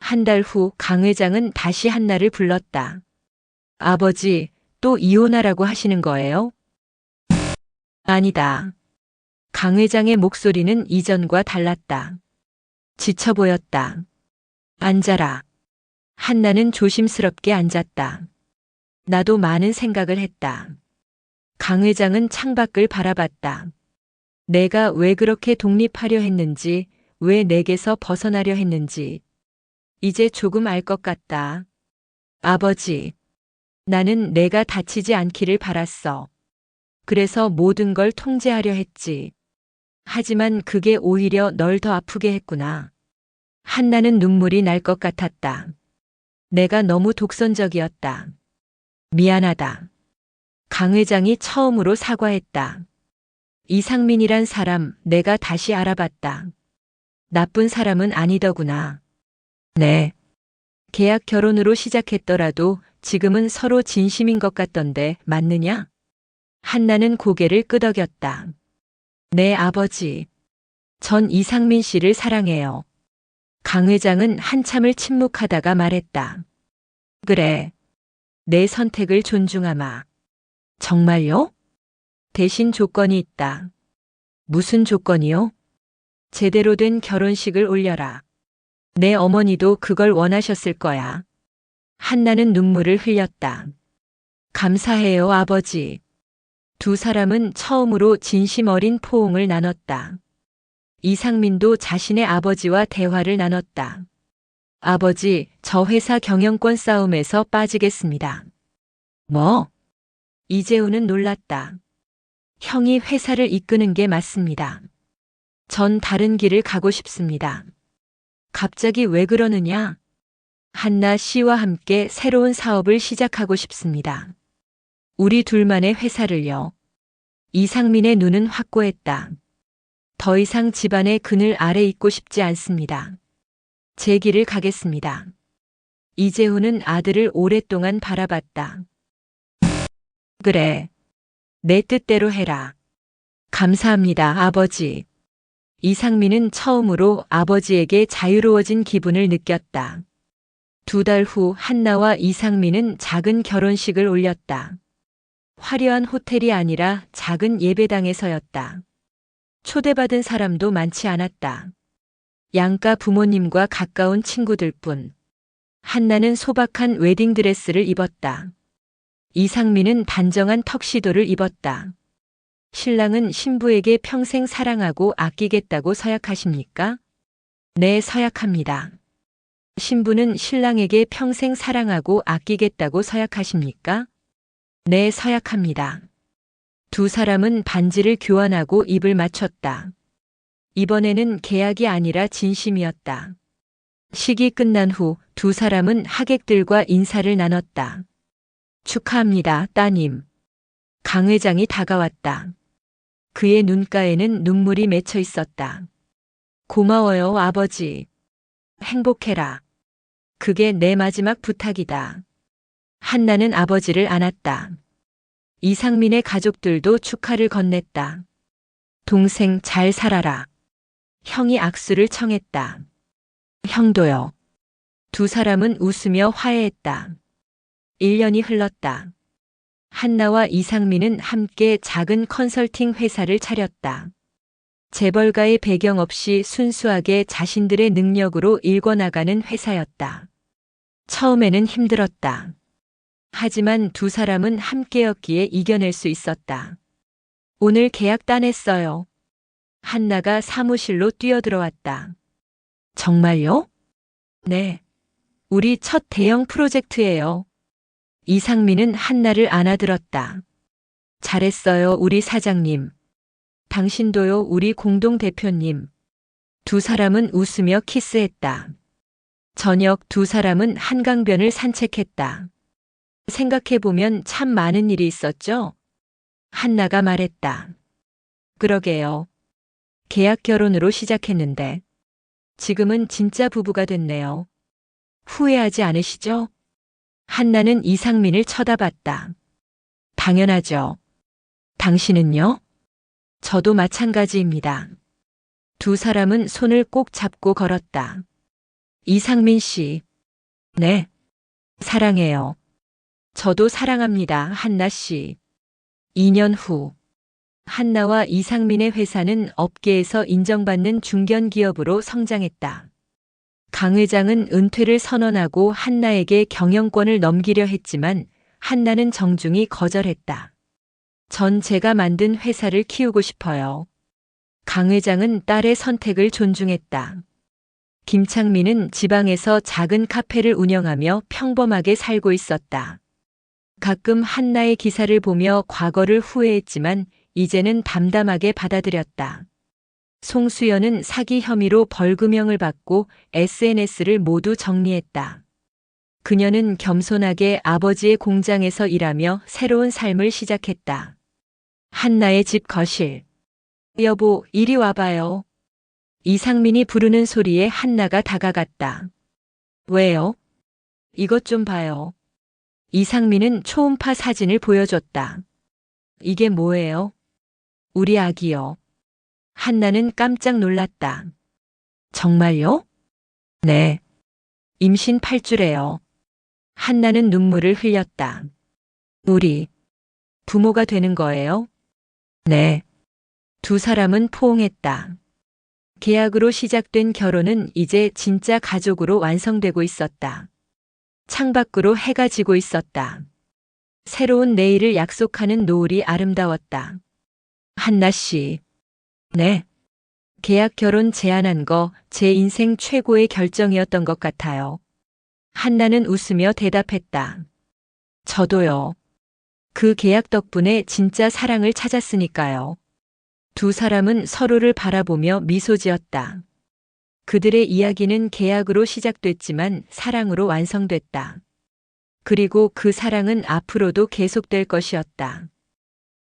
한 달 후 강 회장은 다시 한나를 불렀다. 아버지, 또 이혼하라고 하시는 거예요? 아니다. 강 회장의 목소리는 이전과 달랐다. 지쳐 보였다. 앉아라. 한나는 조심스럽게 앉았다. 나도 많은 생각을 했다. 강 회장은 창밖을 바라봤다. 내가 왜 그렇게 독립하려 했는지, 왜 내게서 벗어나려 했는지, 이제 조금 알 것 같다. 아버지, 나는 내가 다치지 않기를 바랐어. 그래서 모든 걸 통제하려 했지. 하지만 그게 오히려 널 더 아프게 했구나. 한나는 눈물이 날 것 같았다. 내가 너무 독선적이었다. 미안하다. 강 회장이 처음으로 사과했다. 이상민이란 사람 내가 다시 알아봤다. 나쁜 사람은 아니더구나. 네. 계약 결혼으로 시작했더라도 지금은 서로 진심인 것 같던데 맞느냐? 한나는 고개를 끄덕였다. 네, 아버지. 전 이상민 씨를 사랑해요. 강 회장은 한참을 침묵하다가 말했다. 그래. 내 선택을 존중하마. 정말요? 대신 조건이 있다. 무슨 조건이요? 제대로 된 결혼식을 올려라. 내 어머니도 그걸 원하셨을 거야. 한나는 눈물을 흘렸다. 감사해요, 아버지. 두 사람은 처음으로 진심 어린 포옹을 나눴다. 이상민도 자신의 아버지와 대화를 나눴다. 아버지, 저 회사 경영권 싸움에서 빠지겠습니다. 뭐? 이재우는 놀랐다. 형이 회사를 이끄는 게 맞습니다. 전 다른 길을 가고 싶습니다. 갑자기 왜 그러느냐? 한나 씨와 함께 새로운 사업을 시작하고 싶습니다. 우리 둘만의 회사를요. 이상민의 눈은 확고했다. 더 이상 집안의 그늘 아래 있고 싶지 않습니다. 제 길을 가겠습니다. 이재훈은 아들을 오랫동안 바라봤다. 그래. 내 뜻대로 해라. 감사합니다, 아버지. 이상민은 처음으로 아버지에게 자유로워진 기분을 느꼈다. 2달 후 한나와 이상민은 작은 결혼식을 올렸다. 화려한 호텔이 아니라 작은 예배당에서였다. 초대받은 사람도 많지 않았다. 양가 부모님과 가까운 친구들뿐. 한나는 소박한 웨딩드레스를 입었다. 이상민은 단정한 턱시도를 입었다. 신랑은 신부에게 평생 사랑하고 아끼겠다고 서약하십니까? 네, 서약합니다. 신부는 신랑에게 평생 사랑하고 아끼겠다고 서약하십니까? 네, 서약합니다. 두 사람은 반지를 교환하고 입을 맞췄다. 이번에는 계약이 아니라 진심이었다. 식이 끝난 후 두 사람은 하객들과 인사를 나눴다. 축하합니다, 따님. 강 회장이 다가왔다. 그의 눈가에는 눈물이 맺혀 있었다. 고마워요, 아버지. 행복해라. 그게 내 마지막 부탁이다. 한나는 아버지를 안았다. 이상민의 가족들도 축하를 건넸다. 동생 잘 살아라. 형이 악수를 청했다. 형도요. 두 사람은 웃으며 화해했다. 1년이 흘렀다. 한나와 이상민은 함께 작은 컨설팅 회사를 차렸다. 재벌가의 배경 없이 순수하게 자신들의 능력으로 일궈나가는 회사였다. 처음에는 힘들었다. 하지만 두 사람은 함께였기에 이겨낼 수 있었다. 오늘 계약 따냈어요. 한나가 사무실로 뛰어들어왔다. 정말요? 네. 우리 첫 대형 프로젝트예요. 이상민은 한나를 안아들었다. 잘했어요, 우리 사장님. 당신도요, 우리 공동대표님. 두 사람은 웃으며 키스했다. 저녁 두 사람은 한강변을 산책했다. 생각해보면 참 많은 일이 있었죠? 한나가 말했다. 그러게요. 계약 결혼으로 시작했는데 지금은 진짜 부부가 됐네요. 후회하지 않으시죠? 한나는 이상민을 쳐다봤다. 당연하죠. 당신은요? 저도 마찬가지입니다. 두 사람은 손을 꼭 잡고 걸었다. 이상민 씨. 네. 사랑해요. 저도 사랑합니다, 한나 씨. 2년 후. 한나와 이상민의 회사는 업계에서 인정받는 중견기업으로 성장했다. 강 회장은 은퇴를 선언하고 한나에게 경영권을 넘기려 했지만 한나는 정중히 거절했다. 전 제가 만든 회사를 키우고 싶어요. 강 회장은 딸의 선택을 존중했다. 김창민은 지방에서 작은 카페를 운영하며 평범하게 살고 있었다. 가끔 한나의 기사를 보며 과거를 후회했지만 이제는 담담하게 받아들였다. 송수연은 사기 혐의로 벌금형을 받고 SNS를 모두 정리했다. 그녀는 겸손하게 아버지의 공장에서 일하며 새로운 삶을 시작했다. 한나의 집 거실. 여보, 이리 와봐요. 이상민이 부르는 소리에 한나가 다가갔다. 왜요? 이것 좀 봐요. 이상민은 초음파 사진을 보여줬다. 이게 뭐예요? 우리 아기요. 한나는 깜짝 놀랐다. 정말요? 네. 임신 8주래요. 한나는 눈물을 흘렸다. 우리 부모가 되는 거예요? 네. 두 사람은 포옹했다. 계약으로 시작된 결혼은 이제 진짜 가족으로 완성되고 있었다. 창밖으로 해가 지고 있었다. 새로운 내일을 약속하는 노을이 아름다웠다. 한나 씨. 네. 계약 결혼 제안한 거 제 인생 최고의 결정이었던 것 같아요. 한나는 웃으며 대답했다. 저도요. 그 계약 덕분에 진짜 사랑을 찾았으니까요. 두 사람은 서로를 바라보며 미소 지었다. 그들의 이야기는 계약으로 시작됐지만 사랑으로 완성됐다. 그리고 그 사랑은 앞으로도 계속될 것이었다.